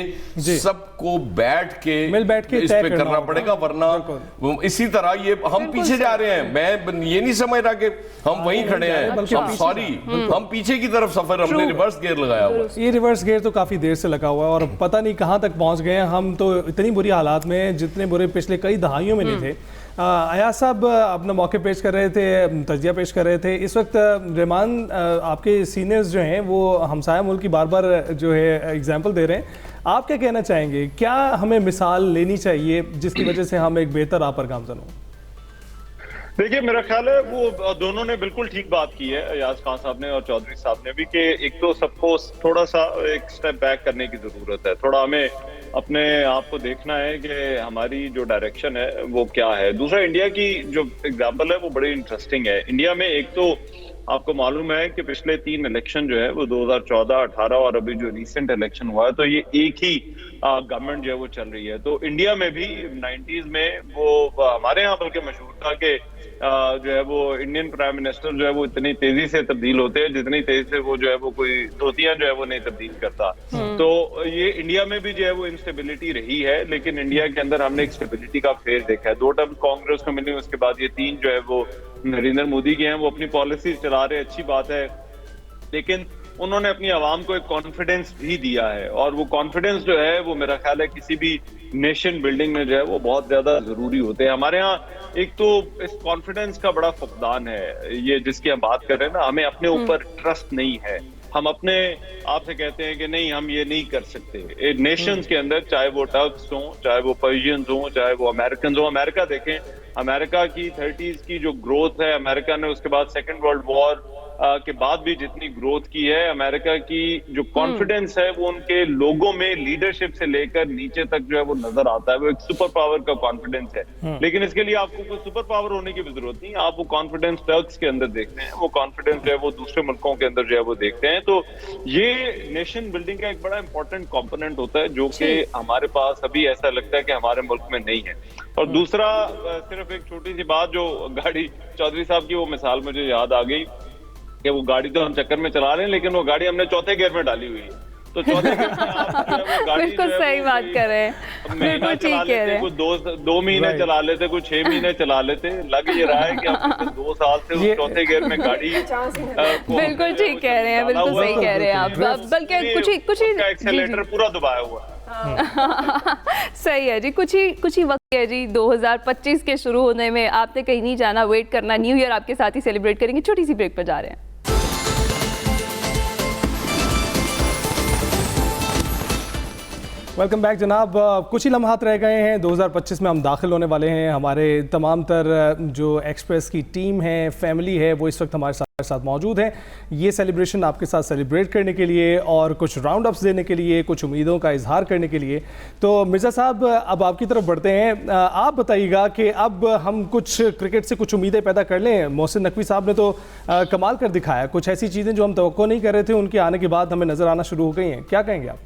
सबको बैठ के इस पे करना पड़ेगा, वरना इसी तरह ये हम पीछे जा रहे हैं। मैं ये नहीं समझ रहा कि हम वहीं खड़े हैं, सॉरी, हम पीछे की तरफ सफर, हमने रिवर्स गियर लगाया हुआ है। ये रिवर्स गियर तो काफी देर से लगा हुआ है और पता नहीं कहां तक पहुंच गए हैं। हम तो इतनी बुरी हालात में, जितने बुरे पिछले कई दहाइयों में नहीं थे। अयाज साहब अपना मौके पेश कर रहे थे, तजिया पेश कर रहे थे। इस वक्त रहमान आपके सीनियर्स जो हैं वो हमसाया मुल्क की बार बार जो है एग्जाम्पल दे रहे हैं, आप क्या कहना चाहेंगे? क्या हमें मिसाल लेनी चाहिए जिसकी वजह से हम एक बेहतर राह पर गामजन हों? देखिए, मेरा ख्याल है वो दोनों ने बिल्कुल ठीक बात की है, अयाज खान साहब ने और चौधरी साहब ने भी, कि एक तो सबको थोड़ा सा एक स्टेप बैक करने की जरूरत है, थोड़ा हमें अपने आप को देखना है कि हमारी जो डायरेक्शन है वो क्या है। दूसरा, इंडिया की जो एग्जांपल है वो बड़ी इंटरेस्टिंग है। इंडिया में एक तो आपको मालूम है कि पिछले 3 इलेक्शन जो है वो 2014, 18 और अभी जो रिसेंट इलेक्शन हुआ है, तो ये एक ही गवर्नमेंट जो है वो चल रही है। तो इंडिया में भी 90s में वो हमारे यहाँ बल्कि मशहूर था कि जो है वो इंडियन प्राइम मिनिस्टर जो है वो इतनी तेजी से तब्दील होते हैं जितनी तेजी से वो जो है वो कोई धोतियां जो है वो नहीं तब्दील करता। तो ये इंडिया में भी जो है वो इंस्टेबिलिटी रही है, लेकिन इंडिया के अंदर हमने एक स्टेबिलिटी का फेज देखा है। 2 टर्म कांग्रेस को मिली, उसके बाद ये 3 जो है वो नरेंद्र मोदी के हैं, वो अपनी पॉलिसी चला रहे, अच्छी बात है, लेकिन उन्होंने अपनी आवाम को एक कॉन्फिडेंस भी दिया है, और वो कॉन्फिडेंस जो है वो मेरा ख्याल है किसी भी नेशन बिल्डिंग में जो है वो बहुत ज्यादा जरूरी होते हैं। हमारे यहाँ एक तो इस कॉन्फिडेंस का बड़ा फुकदान है, ये जिसकी हम बात कर रहे हैं ना, हमें अपने ऊपर ट्रस्ट नहीं है। हम अपने आप से कहते हैं कि नहीं हम ये नहीं कर सकते। नेशंस के अंदर चाहे वो टर्क्स हों, चाहे वो पर्शियंस हों, चाहे वो अमेरिकन हों, अमेरिका देखें, अमेरिका की 30s की जो ग्रोथ है, अमेरिका ने उसके बाद सेकेंड वर्ल्ड वॉर के बाद भी जितनी ग्रोथ की है, अमेरिका की जो कॉन्फिडेंस है वो उनके लोगों में लीडरशिप से लेकर नीचे तक जो है वो नजर आता है। वो एक सुपर पावर का कॉन्फिडेंस है, लेकिन इसके लिए आपको कोई सुपर पावर होने की भी जरूरत नहीं। आप वो कॉन्फिडेंस टर्क्स के अंदर देखते हैं, वो कॉन्फिडेंस जो है वो दूसरे मुल्कों के अंदर जो है वो देखते हैं। तो ये नेशन बिल्डिंग का एक बड़ा इंपॉर्टेंट कॉम्पोनेंट होता है जो कि हमारे पास अभी ऐसा लगता है कि हमारे मुल्क में नहीं है। और दूसरा, सिर्फ एक छोटी सी बात, जो गाड़ी चौधरी साहब की वो मिसाल मुझे याद आ गई कि वो गाड़ी तो हम चक्कर में चला रहे हैं, लेकिन वो गाड़ी हमने चौथे गियर में डाली हुई है। तो चौथे गियर में आप जो है वो गाड़ी बिल्कुल सही बात कर रहे हैं, बिल्कुल ठीक कह रहे हैं। कुछ 2 महीने चला लेते, कुछ 6 महीने चला लेते, लग ये रहा है कि हम 2 साल से उस चौथे गियर में गाड़ी बिल्कुल ठीक कह रहे हैं, बिल्कुल सही कह रहे हैं आप। बल्कि कुछ ही एक्सेलेरेटर पूरा दबाया हुआ है। सही है जी, कुछ ही वक्त है जी 2025 के शुरू होने में। आपने कहीं नहीं जाना, वेट करना, न्यू ईयर आपके साथ ही सेलिब्रेट करेंगे। छोटी सी ब्रेक पर जा रहे हैं। वेलकम बैक जनाब। कुछ ही लम्हात रह गए हैं, 2025 में हम दाखिल होने वाले हैं। हमारे तमाम तर जो एक्सप्रेस की टीम है, फैमिली है, वो इस वक्त हमारे साथ मौजूद है, ये सेलिब्रेशन आपके साथ सेलिब्रेट करने के लिए और कुछ राउंड अप्स देने के लिए, कुछ उम्मीदों का इजहार करने के लिए। तो मिर्ज़ा साहब, अब आपकी तरफ बढ़ते हैं। आप बताइएगा कि अब हम कुछ क्रिकेट से कुछ उम्मीदें पैदा कर लें। मोहसिन नकवी साहब ने तो कमाल कर दिखाया, कुछ ऐसी चीज़ें जो हम तवक्को नहीं कर रहे थे उनके आने के बाद हमें नज़र आना शुरू हो गई हैं। क्या कहेंगे आप?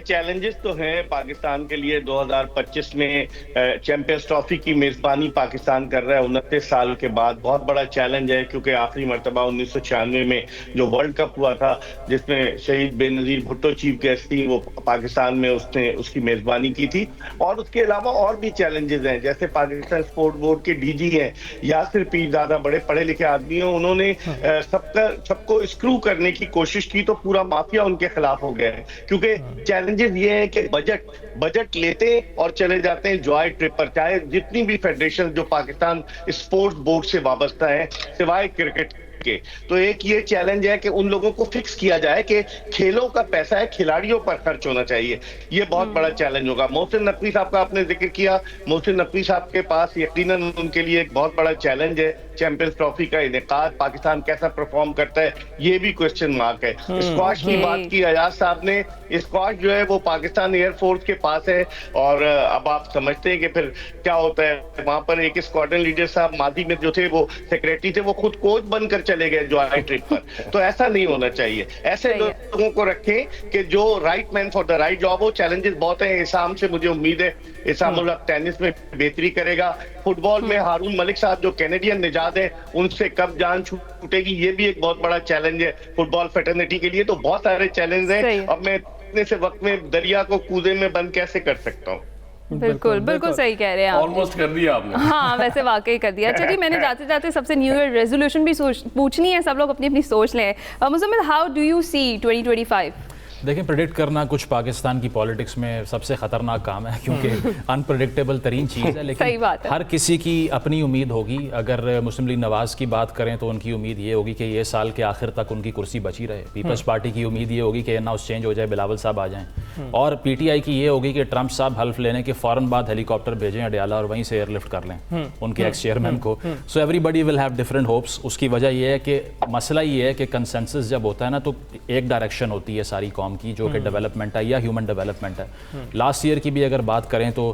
चैलेंजेस तो हैं पाकिस्तान के लिए। 2025 में चैंपियंस ट्रॉफी की मेजबानी पाकिस्तान कर रहा है 29 साल के बाद। बहुत बड़ा चैलेंज है, क्योंकि आखिरी मरतबा 1996 में जो वर्ल्ड कप हुआ था, जिसमें शहीद बेनजीर भुट्टो चीफ गेस्ट थी, वो पाकिस्तान में उसने उसकी मेजबानी की थी। और उसके अलावा और भी चैलेंजेस हैं, जैसे पाकिस्तान स्पोर्ट बोर्ड के डीजी हैं यासिर पीरजादा, बड़े पढ़े लिखे आदमी हैं, उन्होंने सबको स्क्रू करने की कोशिश की, तो पूरा माफिया उनके खिलाफ हो गया है। क्योंकि चैलेंजेस ये है कि बजट लेते और चले जाते हैं जॉय ट्रिप पर, चाहे जितनी भी फेडरेशन जो पाकिस्तान स्पोर्ट्स बोर्ड से वाबस्ता है सिवाय क्रिकेट के। तो एक ये चैलेंज है कि उन लोगों को फिक्स किया जाए कि खेलों का पैसा है, खिलाड़ियों पर खर्च होना चाहिए। ये बहुत बड़ा चैलेंज होगा। मोहसिन नकवी साहब का आपने जिक्र किया, मोहसिन नकवी साहब के पास यकीनन उनके लिए एक बहुत बड़ा चैलेंज है चैंपियंस ट्रॉफी का इनेकाद। पाकिस्तान कैसा परफॉर्म करता है ये भी क्वेश्चन मार्क है। स्क्वाश की बात की अयाज साहब ने, स्क्वाश जो है वो पाकिस्तान एयरफोर्स के पास है, और अब आप समझते हैं कि फिर क्या होता है वहां पर। एक स्क्वाड्रन लीडर साहब मादी में जो थे वो सेक्रेटरी थे, वो खुद कोच बनकर चले गए जॉय ट्रिप पर। तो ऐसा नहीं होना चाहिए। ऐसे लोगों को रखें कि जो right man for the right job हो। चैलेंजेस बहुत है। इसाम से मुझे उम्मीद है इसाम उल हक टेनिस में बेहतरी करेगा। फुटबॉल में हारून मलिक साहब जो कैनेडियन निजात है, उनसे कब जान छूटेगी, ये भी एक बहुत बड़ा चैलेंज है फुटबॉल फेटर्निटी के लिए। तो बहुत सारे चैलेंज हैं। अब मैं इतने से वक्त में दरिया को कूदे में बंद कैसे कर सकता हूँ? बिल्कुल सही कह रहे हैं आप। ऑलमोस्ट कर दिया आपने। हाँ, वैसे वाकई कर दिया। अच्छा जी, मैंने जाते जाते सबसे न्यू ईयर रेजोल्यूशन भी पूछनी है, सब लोग अपनी अपनी सोच लें। Muzammil, how do you see 2025? देखिए, प्रेडिक्ट करना कुछ पाकिस्तान की पॉलिटिक्स में सबसे ख़तरनाक काम है, क्योंकि अनप्रेडिक्टेबल तरीन चीज़ है। लेकिन सही बात है। हर किसी की अपनी उम्मीद होगी। अगर मुस्लिम लीग नवाज़ की बात करें तो उनकी उम्मीद ये होगी कि ये साल के आखिर तक उनकी कुर्सी बची रहे। पीपल्स पार्टी की उम्मीद ये होगी कि नाउस चेंज हो जाए, बिलावल साहब आ जाएँ। और PTI की ये होगी कि ट्रंप साहब हल्फ लेने के फ़ौरन बाद हेलीकॉप्टर भेजें अडयाला और वहीं से एयरलिफ्ट कर लें उनके एक्स चेयरमैन को। So everybody will have different hopes. उसकी वजह यह है कि मसला ये है कि कंसेंसस जब होता है ना, तो एक डायरेक्शन होती है सारी कौम की, जो कि डेवलपमेंट है या ह्यूमन डेवलपमेंट है। लास्ट ईयर की भी अगर बात करें तो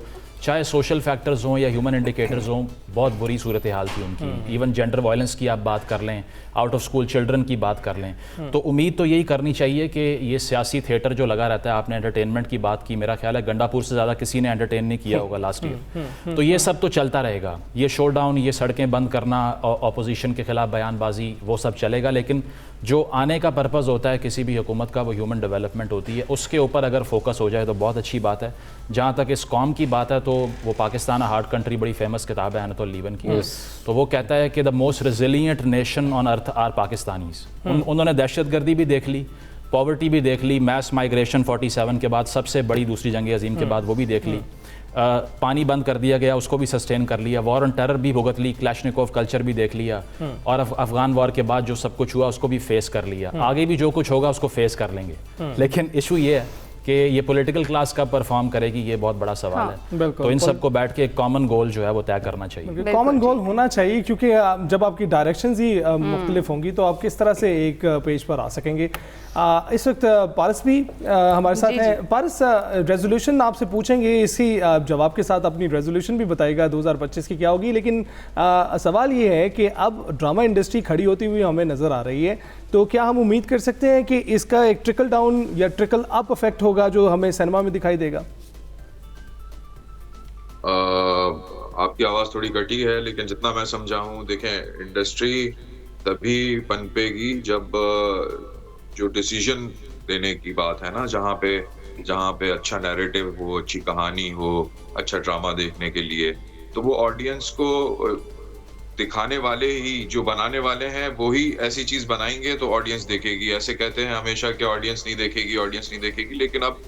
चाहे सोशल फैक्टर्स हों या ह्यूमन इंडिकेटर्स हों, बहुत बुरी सूरत हाल थी उनकी। इवन जेंडर वायलेंस की आप बात कर लें, आउट ऑफ स्कूल चिल्ड्रन की बात कर लें, तो उम्मीद तो यही करनी चाहिए कि ये सियासी थिएटर जो लगा रहता है, आपने एंटरटेनमेंट की बात की, मेरा ख्याल है गंडापुर से ज़्यादा किसी ने एंटरटेन नहीं किया होगा लास्ट ईयर, तो ये सब तो चलता रहेगा। ये शो डाउन, ये सड़कें बंद करना, अपोजिशन के खिलाफ बयानबाजी, वो सब चलेगा, लेकिन जो आने का पर्पज़ होता है किसी भी हुकूमत का, वो ह्यूमन डेवलपमेंट होती है, उसके ऊपर अगर फोकस हो जाए तो बहुत अच्छी बात है। जहाँ तक इस कौम की बात है, तो वो पाकिस्तान हार्ड कंट्री, बड़ी फेमस किताब है अनतोल लीवन की, तो वो कहता है कि the most resilient nation on earth are Pakistanis. उन्होंने दहशतगर्दी भी देख ली, पॉवर्टी भी देख ली, मैस माइग्रेशन 47 के बाद, सबसे बड़ी दूसरी जंग अजीम के बाद, वो भी देख ली, पानी बंद कर दिया गया, उसको भी सस्टेन कर लिया, वॉर ऑन टेरर भी भुगत ली, क्लैशनिकोव कल्चर भी देख लिया, और अफगान वॉर के बाद जो सब कुछ हुआ उसको भी फेस कर लिया। आगे भी जो कुछ होगा उसको फेस कर लेंगे, लेकिन इशू ये है कि ये पॉलिटिकल क्लास कब परफॉर्म करेगी, ये बहुत बड़ा सवाल है। तो इन सबको बैठ के एक कॉमन गोल जो है वो तय करना चाहिए। कॉमन गोल होना चाहिए, क्योंकि जब आपकी डायरेक्शंस ही मुख्तलिफ होंगी तो आप किस तरह से एक पेज पर आ सकेंगे। इस वक्त पारस भी हमारे साथ हैं। पारस, रेजोल्यूशन आपसे पूछेंगे, इसी जवाब के साथ अपनी रेजोल्यूशन भी बताएगा 2025 की क्या होगी, लेकिन सवाल ये है कि अब ड्रामा इंडस्ट्री खड़ी होती हुई हमें नज़र आ रही है, तो क्या हम उम्मीद कर सकते हैं कि इसका एक ट्रिकल डाउन या ट्रिकल अप इफेक्ट होगा जो हमें सिनेमा में दिखाई देगा? आपकी आवाज़ थोड़ी कटी है, लेकिन जितना मैं समझा हूँ, देखें, इंडस्ट्री तभी पनपेगी जब जो डिसीजन लेने की बात है ना, जहाँ पे अच्छा नैरेटिव हो, अच्छी कहानी हो, अच्छा ड्रामा देखने के लिए, तो वो ऑडियंस को दिखाने वाले ही, जो बनाने वाले हैं वो ही ऐसी चीज बनाएंगे तो ऑडियंस देखेगी। ऐसे कहते हैं हमेशा कि ऑडियंस नहीं देखेगी, लेकिन अब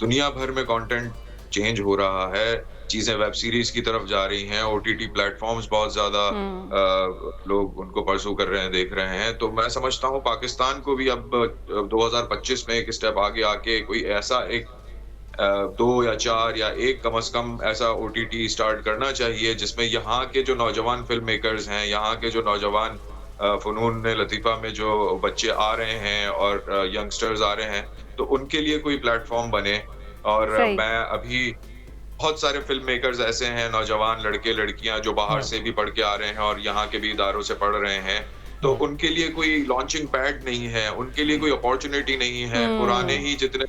दुनिया भर में कंटेंट चेंज हो रहा है, चीजें वेब सीरीज की तरफ जा रही हैं, ओटीटी प्लेटफॉर्म्स बहुत ज्यादा लोग उनको परसू कर रहे हैं, देख रहे हैं। तो मैं समझता हूँ पाकिस्तान को भी अब 2025 में एक स्टेप आगे आके कोई ऐसा एक 2 या 4 या 1 कम से कम ऐसा ओटीटी स्टार्ट करना चाहिए जिसमें यहाँ के जो नौजवान फिल्म मेकर्स हैं, यहाँ के जो नौजवान फनून लतीफ़ा में जो बच्चे आ रहे हैं और यंगस्टर्स आ रहे हैं, तो उनके लिए कोई प्लेटफॉर्म बने। और मैं अभी बहुत सारे फिल्म मेकर्स ऐसे हैं, नौजवान लड़के लड़कियां जो बाहर से भी पढ़ के आ रहे हैं और यहाँ के भी इदारों से पढ़ रहे हैं, तो उनके लिए कोई लॉन्चिंग पैड नहीं है, उनके लिए कोई अपॉर्चुनिटी नहीं है। पुराने ही जितने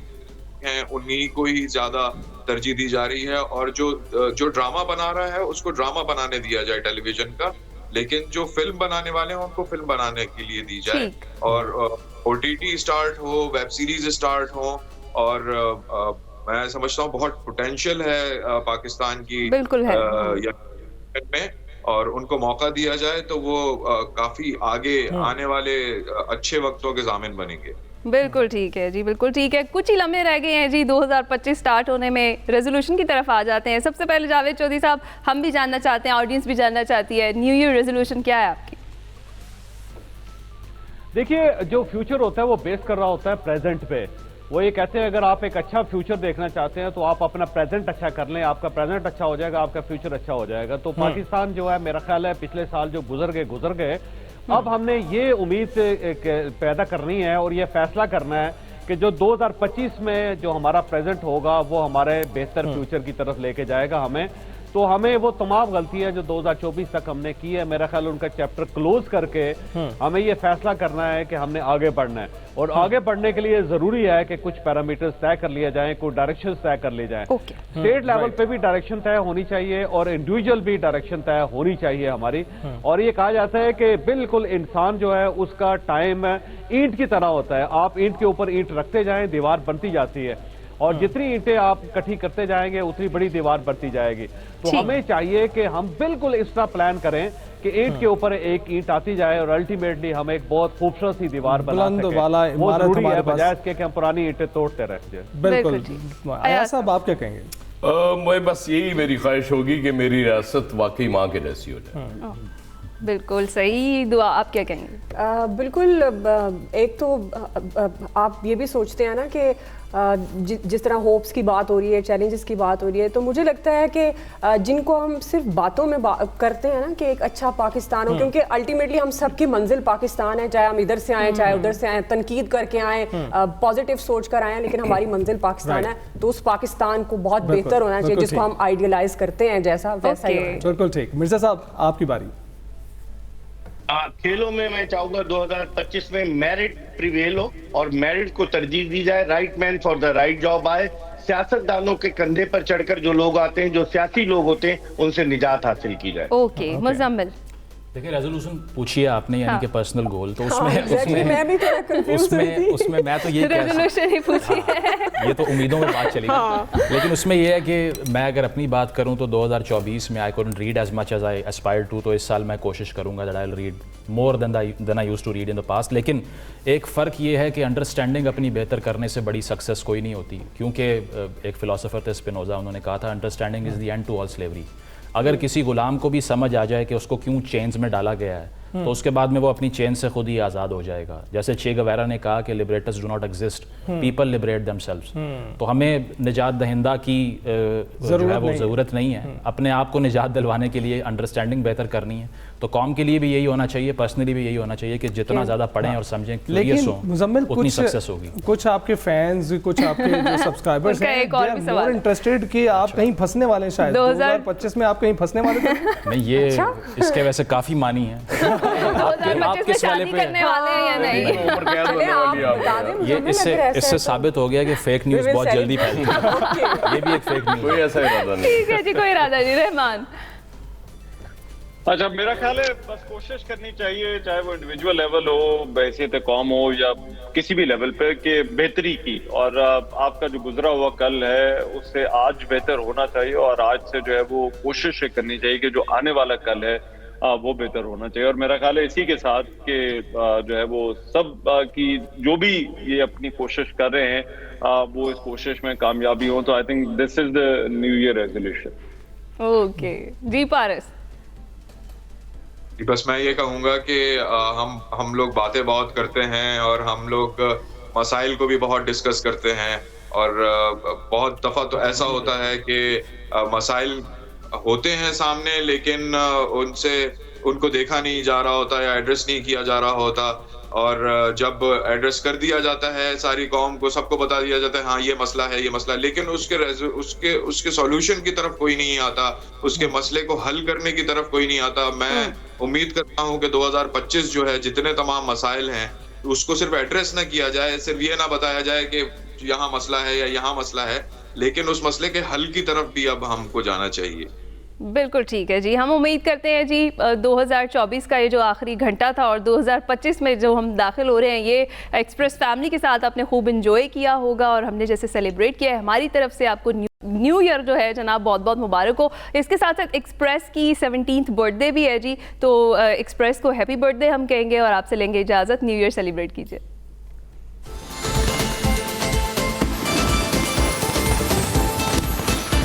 हैं उन्हीं को ही ज्यादा तरजीह दी जा रही है, और जो ड्रामा बना रहा है उसको ड्रामा बनाने दिया जाए टेलीविजन का, लेकिन जो फिल्म बनाने वाले हैं उनको फिल्म बनाने के लिए दी जाए, और ओटीटी स्टार्ट हो, वेब सीरीज स्टार्ट हो। और मैं समझता हूँ बहुत पोटेंशियल है पाकिस्तान की में, और उनको मौका दिया जाए तो वो काफी आगे आने वाले अच्छे वक्तों के जामिन बनेंगे। बिल्कुल ठीक है जी, बिल्कुल ठीक है। कुछ ही लम्हे रह गए हैं जी 2025 स्टार्ट होने में, रेजोल्यूशन की तरफ आ जाते हैं। सबसे पहले जावेद चौधरी साहब, हम भी जानना चाहते हैं, ऑडियंस भी जानना चाहती है, न्यू ईयर रेजोल्यूशन क्या है आपकी? देखिए, जो फ्यूचर होता है वो बेस कर रहा होता है प्रेजेंट पे। वो ये कहते हैं अगर आप एक अच्छा फ्यूचर देखना चाहते हैं तो आप अपना प्रेजेंट अच्छा कर लें, आपका प्रेजेंट अच्छा हो जाएगा, आपका फ्यूचर अच्छा हो जाएगा। तो पाकिस्तान जो है, मेरा ख्याल है पिछले साल जो गुजर गए, अब हमने ये उम्मीद पैदा करनी है और ये फैसला करना है कि जो 2025 में जो हमारा प्रेजेंट होगा वो हमारे बेहतर फ्यूचर की तरफ लेके जाएगा हमें। तो हमें वो तमाम गलतियां जो 2024 तक हमने की है, मेरा ख्याल उनका चैप्टर क्लोज करके हमें ये फैसला करना है कि हमने आगे बढ़ना है। और आगे बढ़ने के लिए जरूरी है कि कुछ पैरामीटर्स तय कर लिए जाएं, कुछ डायरेक्शन तय कर लिए जाएं। स्टेट लेवल पे भी डायरेक्शन तय होनी चाहिए और इंडिविजुअल भी डायरेक्शन तय होनी चाहिए हमारी। और ये कहा जाता है कि बिल्कुल इंसान जो है उसका टाइम ईंट की तरह होता है, आप ईंट के ऊपर ईंट रखते जाएं, दीवार बनती जाती है, और जितनी ईंटें आप इकट्ठी करते जाएंगे उतनी बड़ी दीवार बढ़ती जाएगी। तो हमें चाहिए कि हम बिल्कुल इस तरह प्लान करें कि ईंट के ऊपर एक ईंट आती जाए और अल्टीमेटली हम एक बहुत खूबसूरत सी दीवार बना सकें। वो जरूरी है, बजाय इसके कि हम पुरानी ईंटें तोड़ते रह जाए। बिल्कुल। अयाज साहब, आप क्या कहेंगे? मैं बस यही मेरी ख्वाहिश होगी कि मेरी रियासत वाकई माँ के जैसी हो जाए। बिल्कुल सही। दुआ, आप क्या कहेंगे? बिल्कुल। एक तो आप ये भी सोचते हैं ना कि जिस तरह होप्स की बात हो रही है, चैलेंजेस की बात हो रही है, तो मुझे लगता है कि जिनको हम सिर्फ बातों में करते हैं ना कि एक अच्छा पाकिस्तान हो, क्योंकि अल्टीमेटली हम सबकी मंजिल पाकिस्तान है, चाहे हम इधर से आए चाहे उधर से आए, तनकीद करके आए, पॉजिटिव सोच कर आए, लेकिन हमारी मंजिल पाकिस्तान है। तो उस पाकिस्तान को बहुत बेहतर होना चाहिए जिसको हम आइडियलाइज करते हैं, जैसा वैसा ही। बिल्कुल ठीक। मिर्जा साहब, आपकी बारी। खेलों में मैं चाहूंगा 2025 में मेरिट प्रिवेल हो और मेरिट को तरजीह दी जाए, right man for the right job आए। सियासतदानों के कंधे पर चढ़कर जो लोग आते हैं, जो सियासी लोग होते हैं, उनसे निजात हासिल की जाए। ओके, मुजम्मिल। देखिए, रेजोल्यूशन पूछिए आपने, यानी कि पर्सनल गोल, तो उसमें मैं भी थोड़ा कंफ्यूज हुई थी। उसमें मैं तो ये रेजोल्यूशन ही पूछी है। ये तो उम्मीदों में बात चली लेकिन उसमें ये है कि मैं अगर अपनी बात करूं तो 2024 में I couldn't read as much as I aspire to, तो इस साल मैं कोशिश करूंगा that I will read more than I used to read in the past. लेकिन एक फ़र्क ये है कि अंडरस्टैंडिंग अपनी बेहतर करने से बड़ी सक्सेस कोई नहीं होती, क्योंकि एक फ़िलासफ़र थे स्पिनोज़ा, उन्होंने कहा था understanding is the end to all slavery. अगर किसी गुलाम को भी समझ आ जाए कि उसको क्यों चेन्स में डाला गया है, तो उसके बाद में वो अपनी चेन से खुद ही आज़ाद हो जाएगा। जैसे चे गवेरा ने कहा कि liberators do not exist, people liberate themselves. तो हमें निजात दहिंदा की ज़रूरत नहीं है, अपने आप को निजात दिलवाने के लिए अंडरस्टैंडिंग बेहतर करनी है। तो कौम के लिए भी यही होना चाहिए, पर्सनली भी यही होना चाहिए कि जितना ज़्यादा पढ़ें और समझें, क्यूरियस हों, मुजम्मिल, उतनी सक्सेस होगी। कुछ आपके फैंस, कुछ आपके जो सब्सक्राइबर्स हैं, दे आर मोर इंटरेस्टेड कि आप कहीं फंसने वाले हैं, शायद 2025 में आप कहीं फंसने वाले थे। नहीं, ये इसके वैसे काफ़ी मानी है। 2025 में शादी करने वाले हैं या नहीं? ये इससे साबित हो गया कि फेक न्यूज़ बहुत जल्दी फैलती है। ये भी एक फेक न्यूज़। कोई ऐसा इरादा नहीं। ठीक है जी, कोई इरादा नहीं। रहमान। अच्छा, मेरा ख्याल है बस कोशिश करनी चाहिए, चाहे वो इंडिविजुअल लेवल हो, हैसियत कौम हो, या किसी भी लेवल पे, कि बेहतरी की। और आपका जो गुजरा हुआ कल है उससे आज बेहतर होना चाहिए, और आज से जो है वो कोशिश करनी चाहिए कि जो आने वाला कल है वो बेहतर होना चाहिए। और मेरा ख्याल है इसी के साथ कि जो है वो सब की जो भी ये अपनी कोशिश कर रहे हैं वो इस कोशिश में कामयाबी हो। तो I think this is the new year resolution. Okay जी, पारस। बस मैं ये कहूँगा कि हम लोग बातें बहुत करते हैं और हम लोग मसाइल को भी बहुत डिस्कस करते हैं, और बहुत दफ़ा तो ऐसा होता है कि मसाइल होते हैं सामने, लेकिन उनको देखा नहीं जा रहा होता या एड्रेस नहीं किया जा रहा होता। और जब एड्रेस कर दिया जाता है, सारी कौम को, सबको बता दिया जाता है हाँ ये मसला है, ये मसला है, लेकिन उसके सॉल्यूशन की तरफ कोई नहीं आता, उसके मसले को हल करने की तरफ कोई नहीं आता। मैं उम्मीद करता हूँ कि 2025 जो है, जितने तमाम मसाइल हैं उसको सिर्फ एड्रेस ना किया जाए, सिर्फ ये ना बताया जाए कि यहाँ मसला है या यहाँ मसला है, लेकिन उस मसले के हल की तरफ भी अब हमको जाना चाहिए। बिल्कुल ठीक है जी। हम उम्मीद करते हैं जी 2024 का ये जो आखिरी घंटा था और 2025 में जो हम दाखिल हो रहे हैं, ये एक्सप्रेस फैमिली के साथ आपने खूब इंजॉय किया होगा, और हमने जैसे सेलिब्रेट किया है, हमारी तरफ से आपको न्यू ईयर जो है जनाब बहुत बहुत मुबारक हो। इसके साथ साथ एक्सप्रेस की 17th बर्थडे भी है जी, तो एक्सप्रेस को हैप्पी बर्थडे हम कहेंगे और आपसे लेंगे इजाज़त। न्यू ईयर सेलिब्रेट कीजिए।